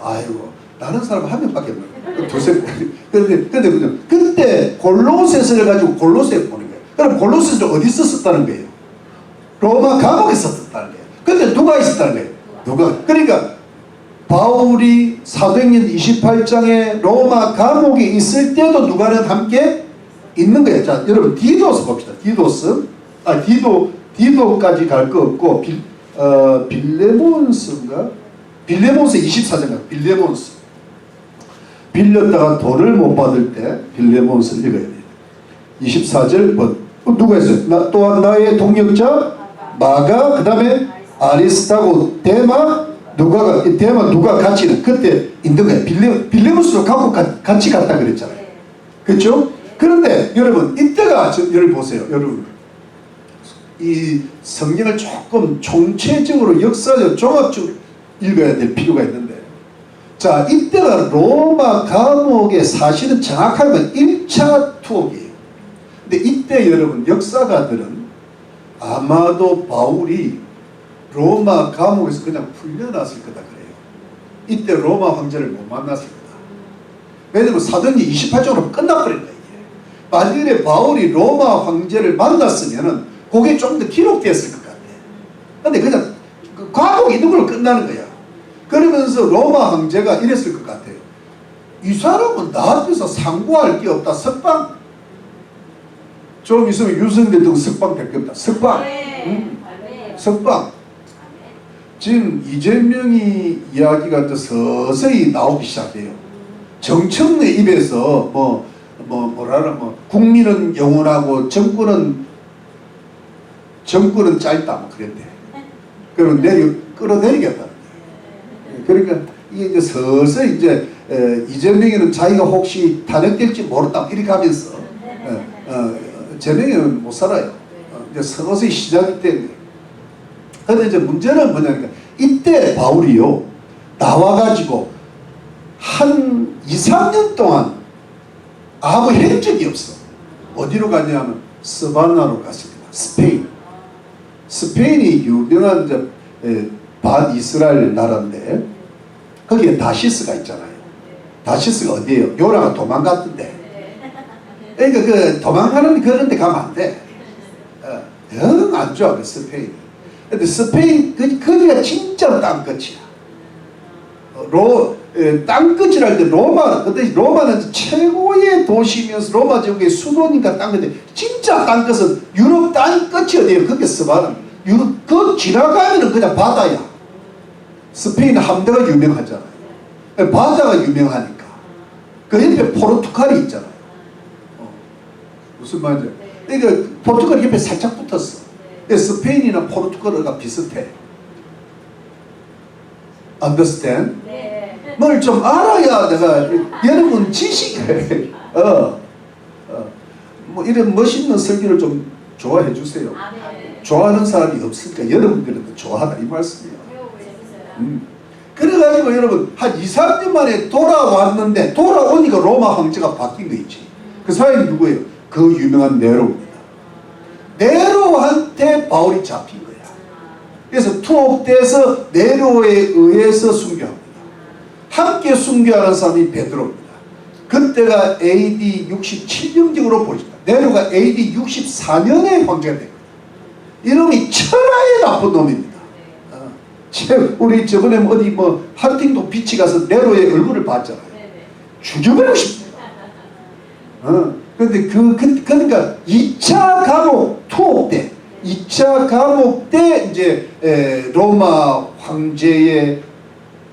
아이고, 다른 사람 한 명밖에 없네. 두세 번. 그때 골로새서를 가지고 골로새에 보는 거예요. 그럼 골로새서를 어디서 썼다는 거예요? 로마 감옥에 썼다는 거예요. 근데 누가 있었다는 거예요? 그러니까 바울이 사도행전 28장에 로마 감옥에 있을 때도 누가는 함께 있는 거예요. 자, 여러분 디도서 봅시다. 디도까지 갈 거 없고 빌레몬스인가? 빌레몬스 24장가. 빌레몬스. 빌렸다가 돈을 못 받을 때 빌레몬스를 읽어야 돼요. 24절 누가 했어요? 또한 나의 동역자 마가, 그 다음에 아리스타고, 데마, 누가 같이 그때 있는 거예요. 빌레몬스로 갖고 같이 갔다 그랬잖아요. 그렇죠? 그런데 여러분 이때가 여러분 보세요. 여러분 이 성경을 조금 총체적으로 역사적 종합적으로 읽어야 될 필요가 있는데, 자, 이때가 로마 감옥에 사실은 정확하게 보면 1차 투옥이에요. 근데 이때 여러분 역사가들은 아마도 바울이 로마 감옥에서 그냥 풀려났을 거다 그래요. 이때 로마 황제를 못 만났을 거다. 왜냐면 사도행전 28장으로 끝나버린 거예요. 만일에 바울이 로마 황제를 만났으면은 그게 좀 더 기록됐을 것 같아. 근데 그냥 감옥에 있는 걸로 끝나는 거야. 그러면서 로마 황제가 이랬을 것 같아요. 이 사람은 나 앞에서 상고할 게 없다. 석방. 좀 있으면 윤석열 대통령 석방 될 게 없다. 석방. 응? 석방. 지금 이재명이 이야기가 또 서서히 나오기 시작해요. 정청래 입에서 국민은 영원하고 정권은 짧다 뭐 그랬대. 그럼 끌어내리겠다. 그러니까 이게 이제 서서히 이제 이재명이는 자기가 혹시 탄핵될지 모른다 이렇게 하면서 재명이는 못 살아요. 이제 서서히 시작이 때문에. 근데 이제 문제는 뭐냐니까 이때 바울이요 나와가지고 한 2, 3년 동안 아무 행적이 없어. 어디로 갔냐면 스바나로 갔습니다. 스페인. 스페인이 유명한 이제 반이스라엘 나라인데 거기에 다시스가 있잖아요. 다시스가 어디예요? 요나가 도망갔던데. 그러니까 그 도망가는 그런 데 가면 안 돼. 영 안 좋아 그 스페인이. 근데 스페인 거기가 진짜 땅끝이야. 땅끝이랄 때 로마, 근데 로마는 최고의 도시면서 로마 지역의 수도니까 땅끝인데 진짜 땅끝은 유럽 땅끝이 어디예요? 그게 스바나. 유럽 그 지나가면은 그냥 바다야. 스페인 함대가 유명하잖아요. 바다가 유명하니까. 그 옆에 포르투갈이 있잖아요. 무슨 말인지. 그러니까 포르투갈 옆에 살짝 붙었어. 스페인이나 포르투갈과 비슷해. Understand? 네. 뭘 좀 알아야 내가 여러분 지식을 뭐 이런 멋있는 설교를 좀 좋아해 주세요. 네. 좋아하는 사람이 없으니까 여러분들은 좋아하라 이 말씀이에요. 배우고 있어요. 그래가지고 여러분 한 2, 3년 만에 돌아왔는데 돌아오니까 로마 황제가 바뀐 거 있지. 그 사람이 누구예요? 그 유명한 네로입니다. 네로한테 바울이 잡힌 거야. 그래서 투옥돼서 네로에 의해서 순교합니다. 함께 순교하는 사람이 베드로입니다. 그때가 AD 67년경으로 보입니다. 네로가 AD 64년에 황제가 된 거예요. 이놈이 천하의 나쁜 놈입니다. 우리 저번에 어디 뭐 헌팅도 비치 가서 네로의 얼굴을 봤잖아요. 죽여버리고 싶습니다. 그런데 그러니까 2차 감옥 투옥 때 2차 감옥 때 이제 로마 황제의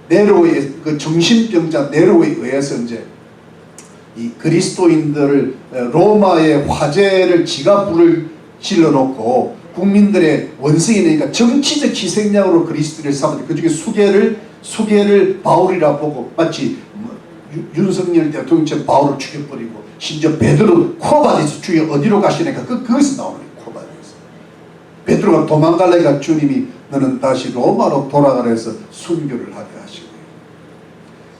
네로의 그 정신병자 네로에 의해서 이제 이 그리스도인들을 로마의 화제를 지가 불을 질러놓고 국민들의 원성이 되니까 정치적 희생양으로 그리스도를 삼았는데 그 중에 수계를 바울이라 보고 마치 윤석열 대통령처럼 바울을 죽여버리고 심지어 베드로 코바디에서 죽여 어디로 가시니까 거기서 나오는 거예요. 코바디에서 베드로가 도망갈래니까 주님이 너는 다시 로마로 돌아가라 해서 순교를 하게 하시고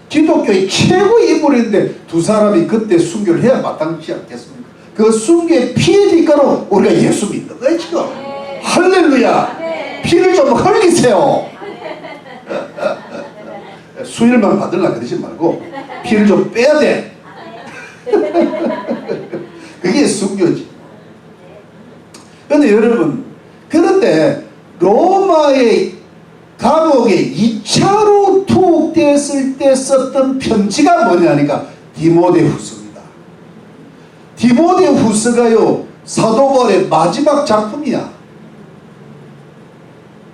기독교의 최고의 인물인데 두 사람이 그때 순교를 해야 마땅치 않겠습니까? 그 순교의 피해 대가로 우리가 예수 믿는 거예요 지금. 네. 할렐루야. 네. 피를 좀 흘리세요. 수일만 받으려고 그러지 말고 피를 좀 빼야 돼. 그게 순교지. 그런데 여러분, 그런데 로마의 감옥에 2차로 투옥되었을 때 썼던 편지가 뭐냐니까 디모데후서입니다. 디모데후서가요 사도 바울의 마지막 작품이야.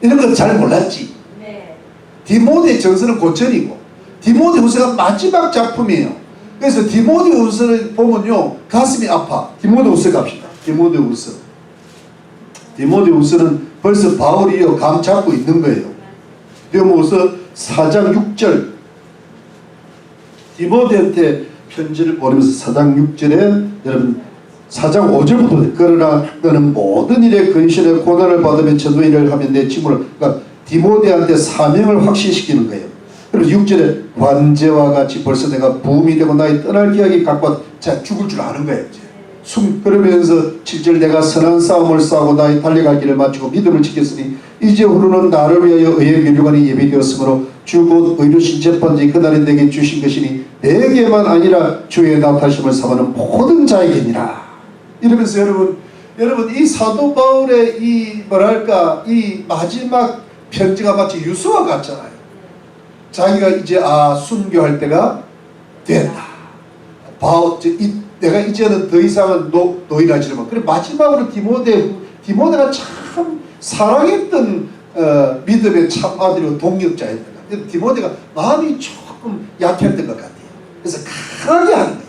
이런 건 잘 몰랐지. 네. 디모데 전서는 고전이고 디모데후서가 마지막 작품이에요. 그래서 디모데후서를 보면요 가슴이 아파. 디모데후서 갑시다. 디모데후서는 벌써 바울이요 감 잡고 있는 거예요. 디모데후서 4장 6절 디모데한테 편지를 보내면서 4장 6절에 여러분 4장 5절부터 그러나 너는 모든 일에 근신에 고난을 받으면 전도 일을 하면 내 짐을 그러니까 디모데한테 사명을 확신시키는 거예요. 그리고 6절에 관제와 같이 벌써 내가 부음이 되고 나의 떠날 기약이 갖고 자 죽을 줄 아는 거예요. 이제. 그러면서 7절 내가 선한 싸움을 싸우고 나의 달려갈 길을 마치고 믿음을 지켰으니 이제 후로는 나를 위하여 의의 면류관이 예비되었으므로 주 곧 의로신 재판장이 그날에 내게 주신 것이니 내게만 아니라 주의 나타심을 삼하는 모든 자에게니라. 이러면서 여러분 이 사도 바울의 이 뭐랄까 이 마지막 편지가 마치 유수와 같잖아요. 자기가 이제 순교할 때가 됐다. 내가 이제는 더 이상은 노인하지 마. 그래 마지막으로 디모데가 참 사랑했던 믿음의 참 아들이고 동력자였던 것 같아요. 디모데가 마음이 조금 약했던 것 같아요. 그래서 강하게 하는 거야.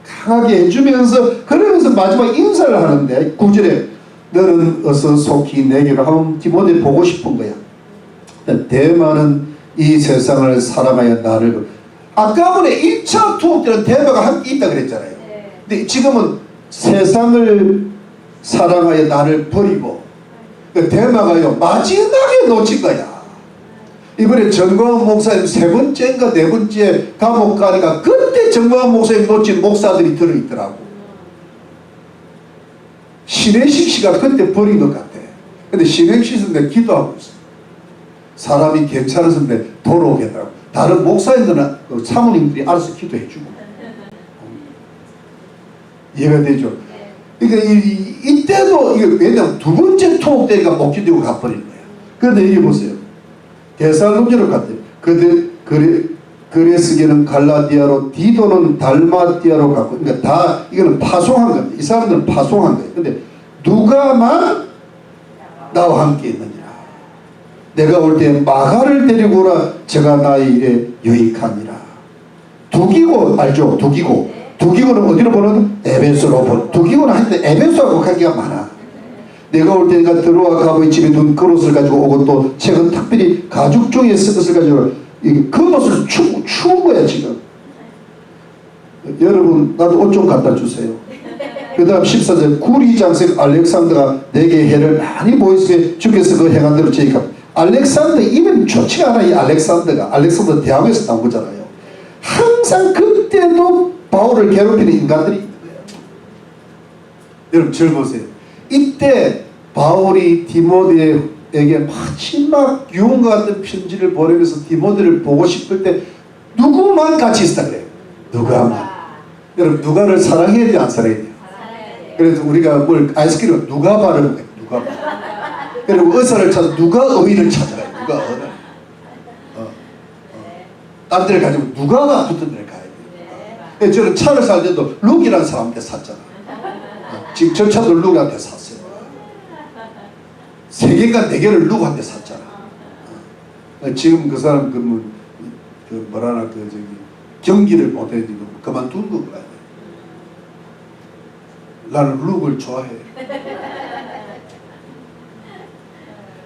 강하게 해주면서 그러면서 마지막 인사를 하는데 9절에 너는 어서 속히 내게로 하면 디모데 보고 싶은 거야. 대만은 이 세상을 사랑하여 나를. 아까번에 1차 투옥 때는 대마가 함께 있다 그랬잖아요. 근데 지금은 세상을 사랑하여 나를 버리고, 그 대마가요 마지막에 놓친 거야. 이번에 정광훈 목사님 3번째인가 4번째 감옥 가니까 그때 정광훈 목사님 놓친 목사들이 들어있더라고. 신행식 씨가 그때 버린 것 같아. 근데 신행식 씨는 기도하고 있어. 사람이 괜찮았는데 돌아오겠다고. 다른 목사님들은 사모님들이 알아서 기도해주고. 이해가 되죠? 그러니까 이때도 이게 왜냐면 2번째 투옥 때니까 못 기도하고 가버린 거야. 그런데 여기 보세요. 데살로니가로 갔대요. 그레스게는 갈라디아로, 디도는 달마티아로 갔고, 그러니까 다 이거는 파송한 겁니다. 이 사람들은 파송한 거예요. 근데 누가만 나와 함께 있느니라. 내가 올 때 마가를 데리고 오라. 제가 나의 일에 유익하니라. 두기고 알죠? 두기고는 어디로 보는? 에베소로 보는. 두기고는 한때 에베소하고 관계가 많아. 내가 올 때니까 들어와 가보의 집에 둔 그릇을 가지고 오고, 또 최근 특별히 가죽 종이에 쓴 것을 가지고 그것을 추운 거야 지금. 여러분 나도 옷 좀 갖다 주세요. 그 다음 14절 구리 장색 알렉산더가 내게 해를 많이 보였으니 주께서 그 행한 대로 제니까. 알렉산더 이름이 좋지가 않아. 이 알렉산더 대학에서 나온 거잖아요. 항상 그때도 바울을 괴롭히는 인간들이 있는 거예요. 여러분 절 보세요. 이때 바울이 디모데에게 마지막 유언과 같은 편지를 보내면서 디모데를 보고 싶을 때 누구만 같이 있었다 그래요. 누가만. 여러분 누가를 사랑해야 돼 안 사랑해야 돼요? 그래서 우리가 뭘 아이스크림을 누가 바르는 거예요. 누가 여러분 의사를 찾아 누가 의의를 찾아가요. 누가 어느 딴 데를 가지고 누가가 붙은 데를 가야 돼요. 저는 차를 살 때도 룩이라는 사람한테 샀잖아. 지금 저 차도 룩한테 샀어요. 3개인가 4개를 룩한테 샀잖아. 지금 그 사람 경기를 못해 지금 그만둔 거 그래. 나는 룩을 좋아해.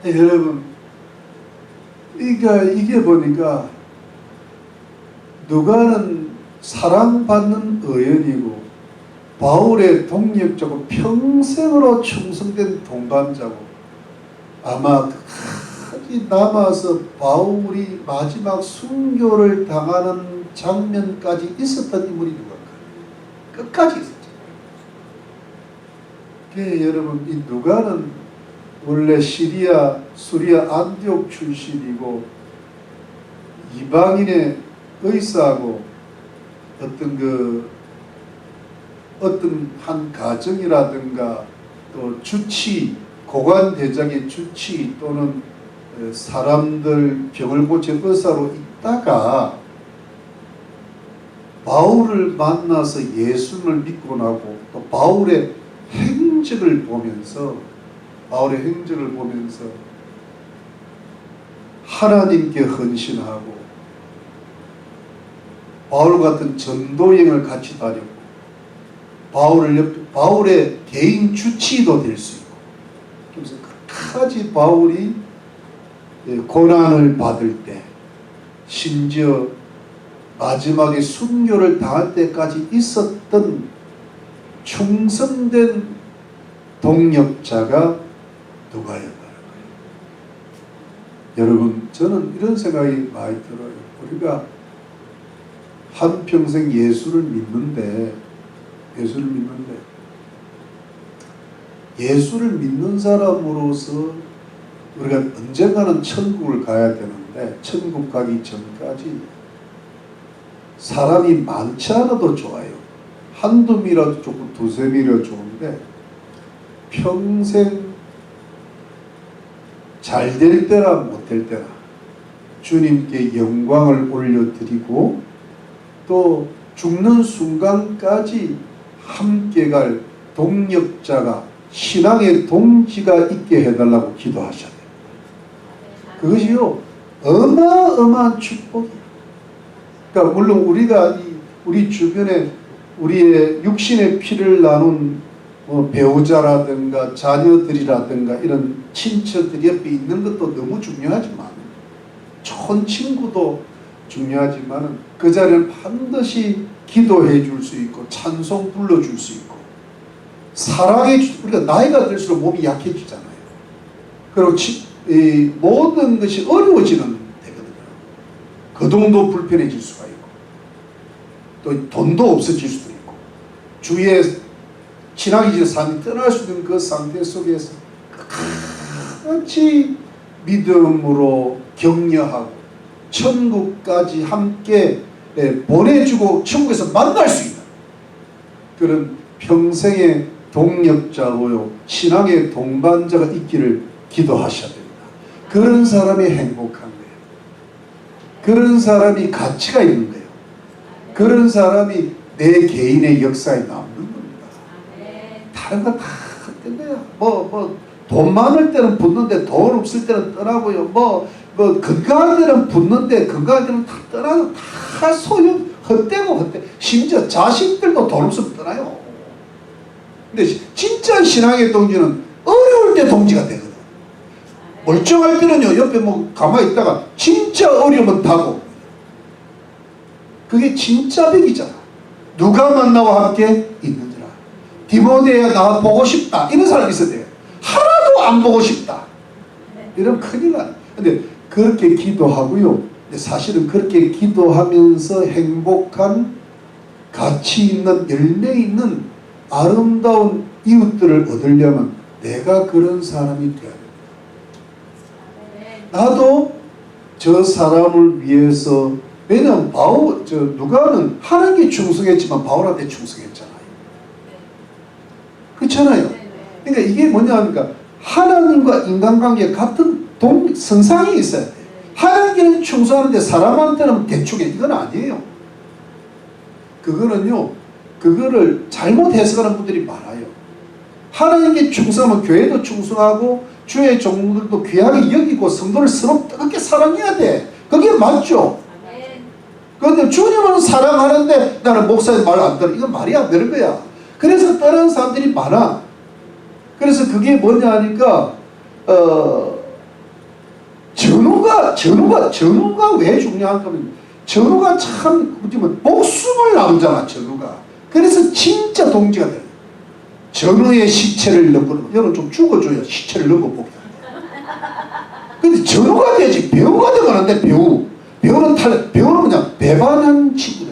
여러분, 그러니까 이게 보니까 누가는 사랑받는 의원이고 바울의 동력자고 평생으로 충성된 동반자고 아마 끝까지 남아서 바울이 마지막 순교를 당하는 장면까지 있었던 인물이 누가일까요? 끝까지 있었죠. 여러분 이 누가는 원래 수리아 안디옥 출신이고 이방인의 의사하고 어떤 한 가정이라든가 또 주치, 고관대장의 주치 또는 사람들 병을 고친 의사로 있다가 바울을 만나서 예수를 믿고 나고 또 바울의 행적을 보면서 하나님께 헌신하고 바울 같은 전도여행을 같이 다니고 바울의 개인 주치도 될 수 있고 그래서 끝까지 바울이 고난을 받을 때 심지어 마지막에 순교를 당할 때까지 있었던 충성된 동력자가 누가였다는 거예요. 여러분 저는 이런 생각이 많이 들어요. 우리가 한평생 예수를 믿는데 예수를 믿는 사람으로서 우리가 언젠가는 천국을 가야 되는데 천국 가기 전까지 사람이 많지 않아도 좋아요. 한두 미라도 좋고 두세 미라도 좋은데 평생 잘 될 때나 못 될 때나 주님께 영광을 올려드리고 또 죽는 순간까지 함께 갈 동력자가 신앙의 동지가 있게 해달라고 기도하셔야 됩니다. 그것이요 어마어마한 축복이에요. 그러니까 물론 우리가 우리 주변에 우리의 육신의 피를 나눈 배우자라든가 자녀들이라든가 이런 친척들이 옆에 있는 것도 너무 중요하지만 좋은 친구도 중요하지만 그 자리는 반드시 기도해 줄 수 있고 찬송 불러줄 수 있고 사랑해 주, 우리가 나이가 들수록 몸이 약해지잖아요. 그리고 이 모든 것이 어려워지는 때거든요. 거동도 불편해질 수가 있고 또 돈도 없어질 수도 있고 주위에 친하게 지낸 사람이 떠날 수 있는 그 상태 속에서 같이 믿음으로 격려하고 천국까지 함께 보내주고 천국에서 만날 수 있는 그런 평생의 동력자고요 신앙의 동반자가 있기를 기도하셔야 됩니다. 그런 사람이 행복한 거예요. 그런 사람이 가치가 있는 거예요. 그런 사람이 내 개인의 역사에 남는 겁니다. 다른 거 다 어떤 거야. 돈 많을 때는 붙는데 돈 없을 때는 떠나고요. 건강한 데는 붙는데 건강한 데는 다 떠나고 다 소유 헛되고 심지어 자식들도 돈 없으면 떠나요. 근데 진짜 신앙의 동지는 어려울 때 동지가 되거든. 멀쩡할 때는요 옆에 가만히 있다가 진짜 어려우면 다고. 그게 진짜 백이잖아. 누가 만나와 함께 있는지라. 디모데야 나 보고 싶다 이런 사람이 있어야 돼요. 하나도 안 보고 싶다 이러면 큰일 나요. 근데 그렇게 기도하고요. 사실은 그렇게 기도하면서 행복한 가치 있는 열매 있는 아름다운 이웃들을 얻으려면 내가 그런 사람이 되어야 됩니다. 나도 저 사람을 위해서 왜냐하면 누가는 하나님께 충성했지만 바울한테 충성했잖아요. 그렇잖아요. 그러니까 이게 뭐냐 하니까 하나님과 인간관계 같은 성상이 있어야 돼요. 하나님께는 충성하는데 사람한테는 대충해. 이건 아니에요. 그거를 잘못 해석하는 분들이 많아요. 하나님께 충성하면 교회도 충성하고 주의 종들도 귀하게 여기고 성도를 서로 뜨겁게 사랑해야 돼. 그게 맞죠. 그런데 주님은 사랑하는데 나는 목사의 말 안 들어. 이건 말이 안 되는 거야. 그래서 다른 사람들이 많아. 그래서 그게 뭐냐 하니까 전우가 왜 중요한가 하면 전우가 참 목숨을 나누잖아. 전우가. 그래서 진짜 동지가 돼요. 전우의 시체를 넘고 여러분 좀 죽어줘야 시체를 넘어보게. 근데 전우가 되지 배우가 되면 안 돼. 배우는 그냥 배반한 친구들.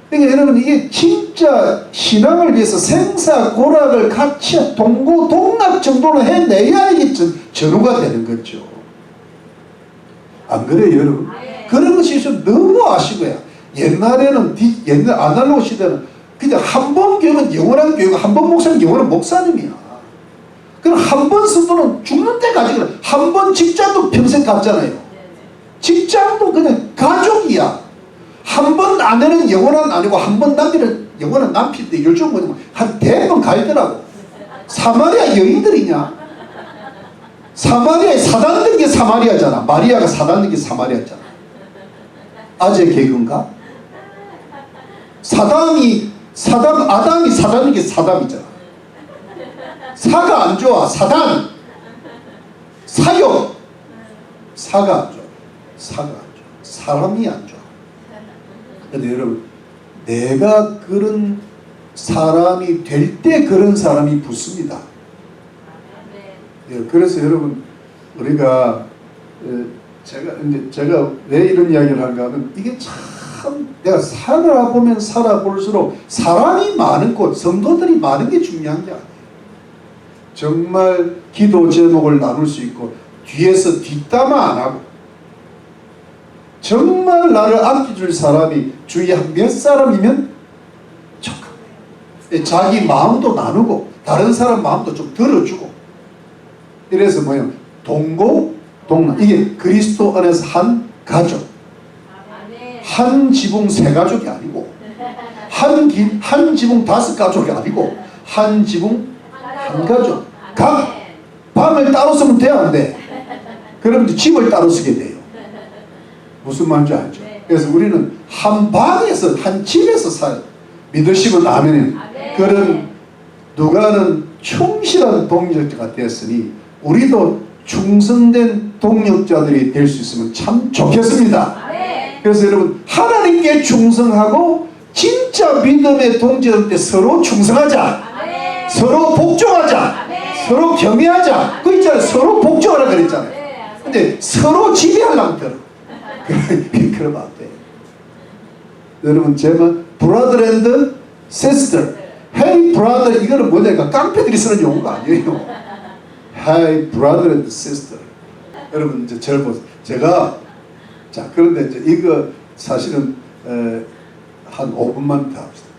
그러니까 여러분 이게 진짜 신앙을 위해서 생사고락을 같이 동고동락 정도로 해내야 이게 전우가 되는 거죠. 안 그래요 여러분? 그런 것이 좀 너무 아쉬워요. 옛날에는 옛날 아날로그 시대는 그냥 한 번 교육은 영원한 교육, 한 번 목사는 영원한 목사님이야. 그럼 한 번 성도는 죽는 때까지 한 번 직장도 평생 갔잖아요. 직장도 그냥 가족이야. 한 번 아내는 영원한 아니고 한 번 남편은 영원한 남편인데 요즘 뭐냐면 한 대번 가있더라고. 사마리아 여인들이냐? 사마리아에 사단된 게 사마리아잖아. 마리아가 사단된 게 사마리아잖아. 아재 개그인가? 아담이 사단된 게 사담이잖아. 사가 안 좋아. 사단. 사욕. 사가 안 좋아. 사가 안 좋아. 사람이 안 좋아. 근데 여러분 내가 그런 사람이 될 때 그런 사람이 붙습니다. 그래서 여러분 우리가 제가 왜 이런 이야기를 하는가 하면 이게 참 내가 살아보면 살아볼수록 사람이 많은 곳 성도들이 많은 게 중요한 게 아니에요. 정말 기도 제목을 나눌 수 있고 뒤에서 뒷담화 안 하고 정말 나를 아껴줄 사람이 주위에 한 몇 사람이면 좋겠네. 자기 마음도 나누고 다른 사람 마음도 좀 들어주고 이래서 뭐예요? 동고동락. 이게 그리스도 안에서 한 가족. 한 지붕 세 가족이 아니고 한 지붕 다섯 가족이 아니고 한 지붕 한 가족. 각 방을 따로 쓰면 돼 안 돼? 그러면 집을 따로 쓰게 돼요. 무슨 말인지 알죠? 그래서 우리는 한 방에서 한 집에서 살아요. 믿으시면 아멘. 그런 누가는 충실한 동역자가 되었으니 우리도 충성된 동역자들이 될 수 있으면 참 좋겠습니다. 그래서 여러분 하나님께 충성하고 진짜 믿음의 동지들 때 서로 충성하자. 서로 복종하자. 서로 겸해하자. 그 있잖아요. 서로 복종하라 그랬잖아요. 근데 서로 지배하려고 들어. 그러면 안 돼. 여러분 제가 brother and sister, hey brother, 이거는 뭐냐니까 깡패들이 쓰는 용어가 아니에요. hey brother and sister. 여러분 이제 저를 보세요. 제가 자 그런데 이제 이거 사실은 한 5분만 더 합시다.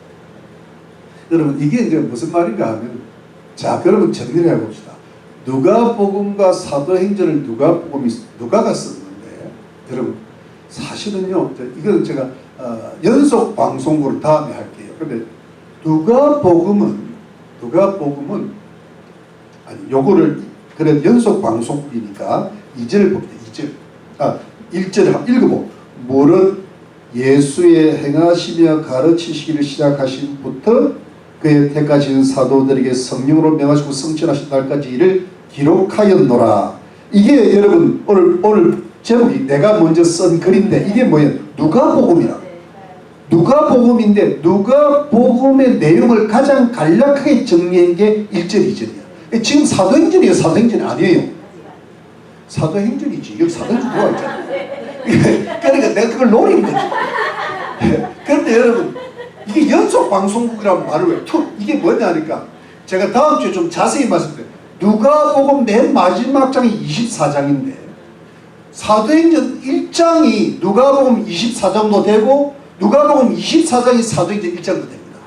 여러분 이게 이제 무슨 말인가 하면 자 그러면 정리를 해봅시다. 누가복음과 사도행전을 누가가 썼는데 여러분 사실은요 이건 제가 연속 방송으로 다음에 할게요. 근데 누가복음은 아니 요거를 그래 연속 방송이니까 2절을 봅니다. 1절 한번 읽어보. 무릇 예수의 행하시며 가르치시기를 시작하신부터 그의 택하신 사도들에게 성령으로 명하시고 성취하신 날까지 이를 기록하였노라. 이게 여러분 오늘 제목이 내가 먼저 쓴 글인데 이게 뭐예요? 누가복음이라. 누가복음인데 누가복음의 내용을 가장 간략하게 정리한 게 1절 2절이야. 지금 사도행전이에요. 사도행전이 아니에요. 사도행전이지. 여기 사도행전 들어와 있잖아. 그러니까 내가 그걸 노린 거지. 그런데 여러분 이게 연속 방송국이라는 말을 왜 이게 뭐냐니까 제가 다음 주에 좀 자세히 말씀드려요. 누가복음 맨 마지막 장이 24장인데 사도행전 1장이 누가복음 24장도 되고 누가복음 24장이 사도행전 1장도 됩니다.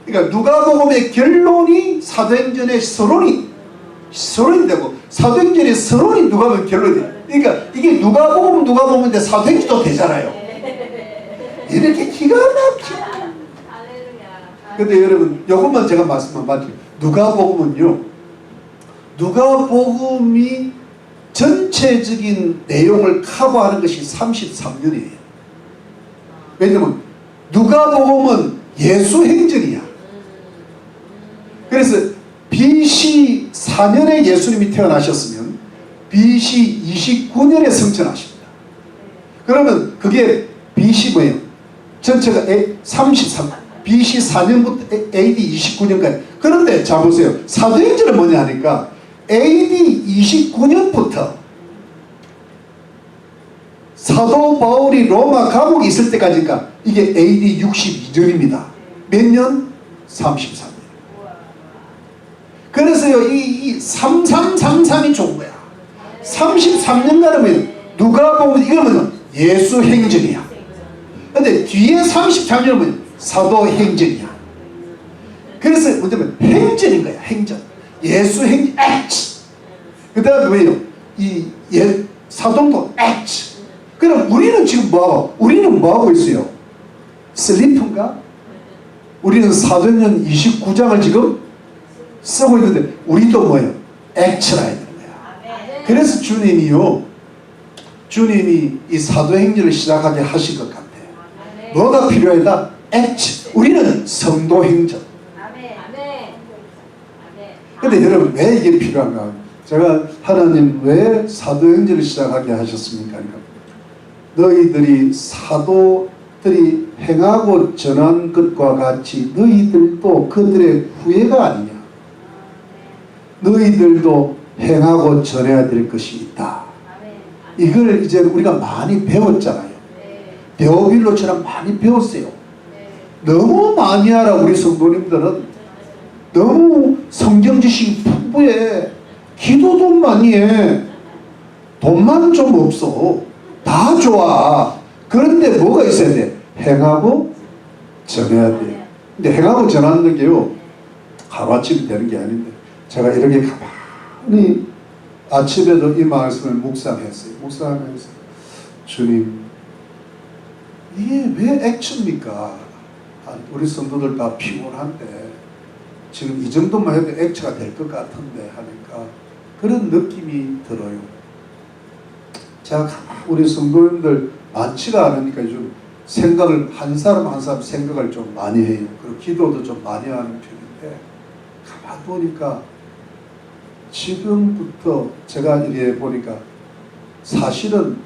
그러니까 누가복음의 결론이 사도행전의 서론이 되고 사도행전의 서론이 누가복음 결론이 돼요. 그러니까 이게 누가복음인데 사도행전도 되잖아요. 이렇게 기가 막히죠. 근데 여러분 이것만 제가 말씀만 드릴게요. 누가복음이 전체적인 내용을 커버하는 것이 33년이에요. 왜냐면 누가복음은 예수 행전이야. 그래서 BC 4년에 예수님이 태어나셨으면 BC 29년에 성천하십니다. 그러면 그게 BC 뭐예요? 전체가 33 BC 4년부터 AD 29년까지. 그런데 자 보세요. 사도행전은 뭐냐 하니까 AD 29년부터 사도 바울이 로마 감옥에 있을 때까지니까 이게 AD 62년입니다. 몇 년? 33년. 그래서요 이 3333이 좋은 거야. 33년간은 누가 보면 이거는 예수 행전이야. 근데 뒤에 33년은 뭐냐? 사도 행전이야. 그래서 뭐냐면 행전인 거야. 행전. 예수 행전 액트. 그 다음에 뭐예요? 사도도 액트. 그럼 우리는 지금 뭐하고 있어요? 슬리프인가? 우리는 사도행전 29장을 지금 쓰고 있는데 우리도 뭐예요? 액트라 해야 되는 거야. 그래서 주님이 이 사도행전을 시작하게 하실 것 같아요. 뭐가 필요하다? 액트. 우리는 성도행전. 근데 여러분 왜 이게 필요한가? 제가 하나님 왜 사도행전을 시작하게 하셨습니까? 너희들이 사도들이 행하고 전한 것과 같이 너희들도 그들의 후예가 아니냐. 너희들도 행하고 전해야 될 것이 있다. 이걸 이제 우리가 많이 배웠잖아요. 데오빌로처럼 많이 배웠어요. 너무 많이 알아. 우리 성도님들은 너무 성경 지식이 풍부해. 기도도 많이 해. 돈만 좀 없어. 다 좋아. 그런데 뭐가 있어야 돼? 행하고 전해야 돼. 근데 행하고 전하는 게요 하루아침에 되는 게 아닌데 제가 이렇게 가만히 아침에도 이 말씀을 묵상했어요. 묵상하면서 주님 이게 왜 액츄입니까? 우리 성도들 다 피곤한데 지금 이 정도만 해도 액츄가 될 것 같은데 하니까 그런 느낌이 들어요. 제가 우리 성도님들 많지가 않으니까 좀 생각을 한 사람 한 사람 생각을 좀 많이 해요. 그리고 기도도 좀 많이 하는 편인데 가만 보니까 지금부터 제가 이래 보니까 사실은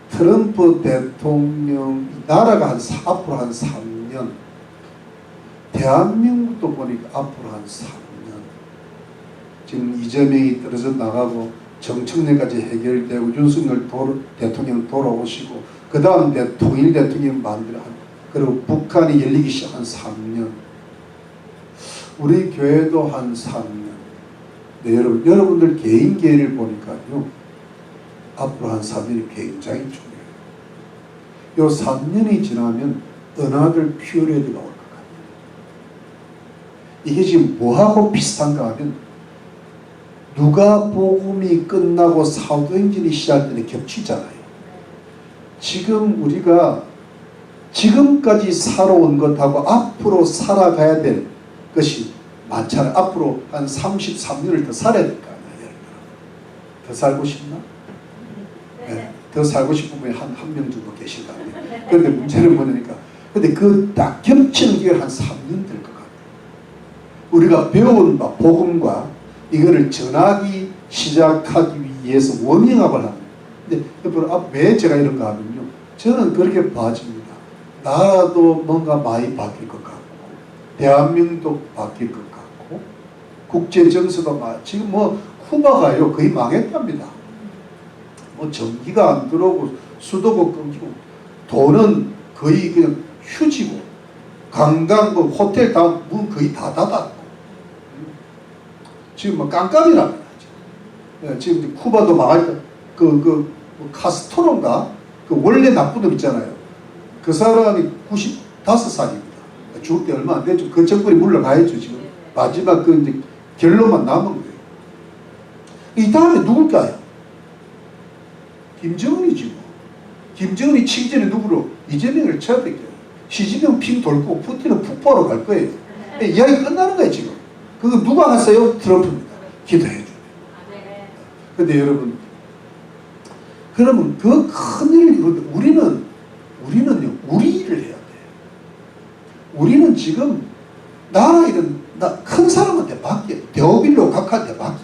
트럼프 대통령 나라가 앞으로 한 3년, 대한민국도 보니까 앞으로 한 3년, 지금 이재명이 떨어져 나가고 정청래까지 해결되고 윤석열 대통령 돌아오시고 그 다음 통일 대통령 만들어 그리고 북한이 열리기 시작한 3년, 우리 교회도 한 3년. 네, 여러분들 개인계를 보니까요, 앞으로 한 3년이 굉장히 중요해요. 요 3년이 지나면 another period가 올 것 같아요. 이게 지금 뭐하고 비슷한가 하면 누가복음이 끝나고 사도행전이 시작되는 겹치잖아요. 지금 우리가 지금까지 살아온 것하고 앞으로 살아가야 될 것이 많잖아요. 앞으로 한 33년을 더 살아야 될 거 아니에요. 더 살고 싶나? 네. 더 살고 싶은 분이 한 명 정도 계실 거 아니에요. 그런데 문제는 뭐냐니까, 근데 그 딱 겹치는 게 한 3년 될 것 같아요. 우리가 배운 복음과 이거를 전하기 시작하기 위해서 워밍업을 하는. 근데 여러분, 왜 제가 이런가 하면요, 저는 그렇게 봐집니다. 나라도 뭔가 많이 바뀔 것 같고, 대한민국도 바뀔 것 같고, 국제 정세도 지금 뭐 쿠바가요 거의 망했답니다. 뭐 전기가 안 들어오고 수도가 끊기고 돈은 거의 그냥 휴지고, 관광 호텔 다 문 거의 다 닫았고, 지금 뭐 깜깜이랍니다. 지금 이제 쿠바도 망할 뭐 카스토로인가 그 원래 나쁜 놈 있잖아요. 그 사람이 95살입니다. 죽을 때 얼마 안 됐죠. 그 정권이 물러가야죠. 지금 마지막 그 이제 결론만 남은 거예요. 이 다음에 누굴까요? 김정은이지 뭐. 김정은이 치기 전에 누구로? 이재명을 쳐야 될게요. 시진핑 핑 돌고 푸틴은 북보로 갈 거예요. 이야기 끝나는 거예요 지금. 그거 누가 하세요? 트럼프입니다. 기도해 줘요. 근데 여러분, 그러면 그 큰일을 우리는요, 우리 일을 해야 돼요. 우리는 지금 나라 일은 큰 사람한테 맡겨, 데오빌로 각한테 맡겨.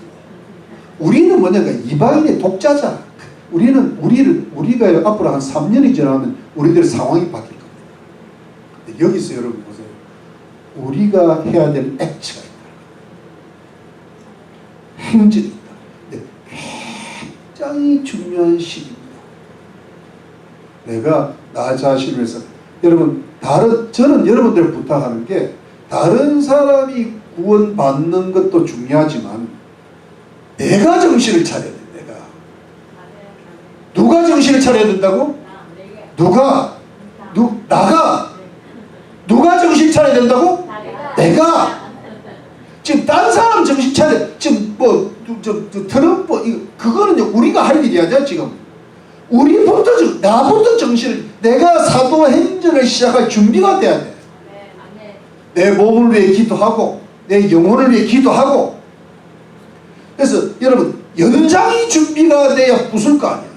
우리는 뭐냐면 이방인의 독자자. 우리가 앞으로 한 3년이 지나면 우리들 상황이 바뀔 겁니다. 근데 여기서 여러분 보세요. 우리가 해야 될 액치가 있다. 행진이 있다. 근데 굉장히 중요한 시기입니다. 내가 나 자신을 위해서, 여러분, 저는 여러분들 부탁하는 게, 다른 사람이 구원받는 것도 중요하지만 내가 정신을 차려야 돼. 누가 정신을 차려야 된다고? 나가 정신 차려야 된다고? 내가. 지금 딴 사람 정신 차려, 지금 뭐 트럼프 그거는요 우리가 할 일이 아니야. 지금 나부터 정신을, 내가 사도행전을 시작할 준비가 돼야 돼. 내 몸을 위해 기도하고 내 영혼을 위해 기도하고. 그래서 여러분, 연장이 준비가 돼야 부술 거 아니야.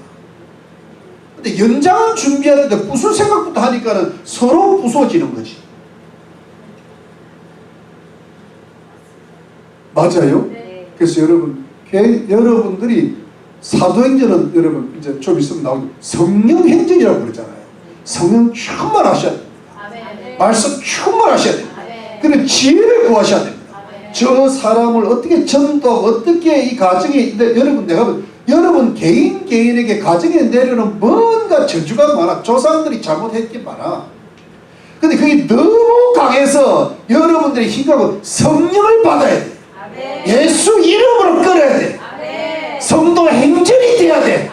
근데 연장은 준비하는데 부술 생각부터 하니까는 서로 부서지는 거지. 맞아요? 네. 그래서 여러분들이 사도행전은 여러분 이제 좀 있으면 나오죠. 성령행전이라고 그러잖아요. 성령 충만하셔야 됩니다. 말씀 충만하셔야 됩니다. 그리고 지혜를 구하셔야 됩니다. 저 사람을 어떻게 전도하고 어떻게 이 가정에, 여러분 개인에게 가정에 내려는 뭔가 저주가 많아. 조상들이 잘못했기 많아. 근데 그게 너무 강해서 여러분들이 힘가고 성령을 받아야 돼. 예수 이름으로 끌어야 돼. 성도 행전이 돼야 돼.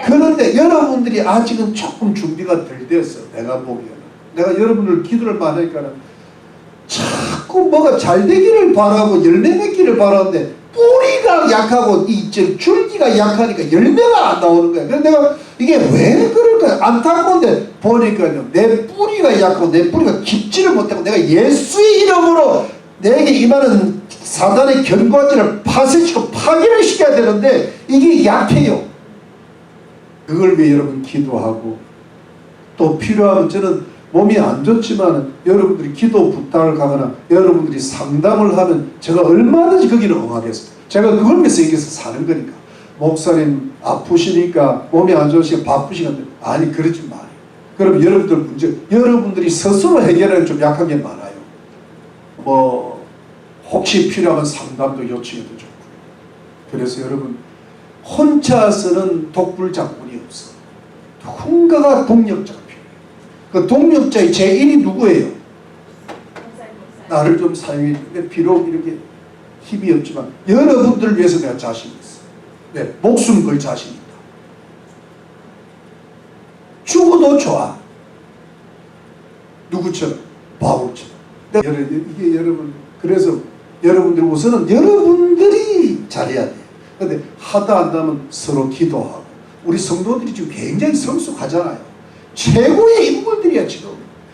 그런데 여러분들이 아직은 조금 준비가 덜 되었어. 내가 보기에는. 내가 여러분들 기도를 많으니까는 자꾸 뭐가 잘 되기를 바라고 열매 맺기를 바라는데 뿌리가 약하고 이 줄기가 약하니까 열매가 안 나오는 거야. 그래서 내가 이게 왜 그럴까 안타까운데 보니까요, 내 뿌리가 약하고 내 뿌리가 깊지를 못하고 내가 예수의 이름으로 내게 임하는 사단의 견고한지를 파쇄시키고 파괴를 시켜야 되는데 이게 약해요. 그걸 위해 여러분 기도하고, 또 필요하면 저는 몸이 안 좋지만 여러분들이 기도 부탁을 가거나 여러분들이 상담을 하면 제가 얼마든지 거기는 응하겠습니다. 제가 그걸 위해서 여기서 사는 거니까. 목사님 아프시니까 몸이 안 좋으시니까 바쁘시니까 아니 그러지 마요. 그럼 여러분들 문제 여러분들이 스스로 해결하는 좀 약한 게 많아요. 뭐 혹시 필요하면 상담도 요청해도 좋고. 그래서 여러분 혼자서는 독불 장군이 없어. 누군가가 동력자가 필요해요. 그 동력자의 제1이 누구예요? 나를 좀 사용해. 비록 이렇게 힘이 없지만 여러분들을 위해서 내가 자신 있어. 네, 목숨 걸 자신 있다. 죽어도 좋아. 누구처럼? 바울처럼. 이게 여러분, 그래서 여러분들 우선은 여러분들이 잘해야 돼. 근데 하다 한다면 서로 기도하고. 우리 성도들이 지금 굉장히 성숙하잖아요. 최고의 인물들이야 지금.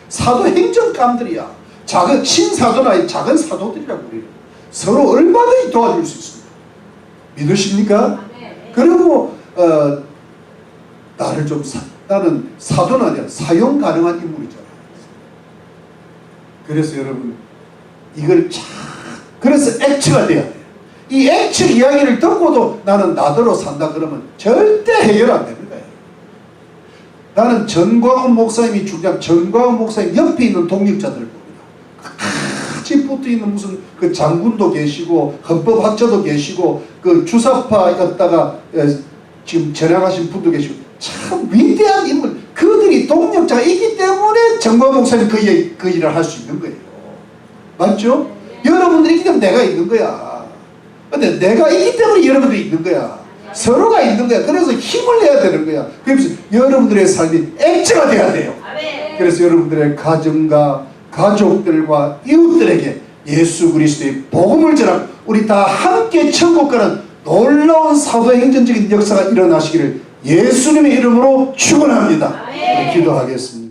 사도행정감들이야. 작은 신사도나 아니 작은 사도들이라고 그래요. 서로 얼마든지 도와줄 수 있습니다. 믿으십니까? 그리고 나를 좀 나는 사도는 아니라 사용 가능한 인물이잖아요. 그래서 여러분 이걸 그래서 액체가 돼야 돼요. 이 액체 이야기를 듣고도 나는 나대로 산다 그러면 절대 해결 안 됩니다. 나는 전광훈 목사님이 중요한 전광훈 목사님 옆에 있는 동력자들을 봅니다. 같이 붙어 있는 무슨 그 장군도 계시고 헌법학자도 계시고 그 주사파였다가 지금 전향하신 분도 계시고 참 위대한 인물. 그들이 동력자가 있기 때문에 전광훈 목사님 그 일을 할 수 있는 거예요. 맞죠? 여러분들이 있기 때문에 내가 있는 거야. 근데 내가 있기 때문에 여러분들이 있는 거야. 서로가 있는 거야. 그래서 힘을 내야 되는 거야. 그래서 여러분들의 삶이 액체가 돼야 돼요. 그래서 여러분들의 가정과 가족들과 이웃들에게 예수 그리스도의 복음을 전하고 우리 다 함께 천국 가는 놀라운 사도행전적인 역사가 일어나시기를 예수님의 이름으로 축원합니다. 기도하겠습니다.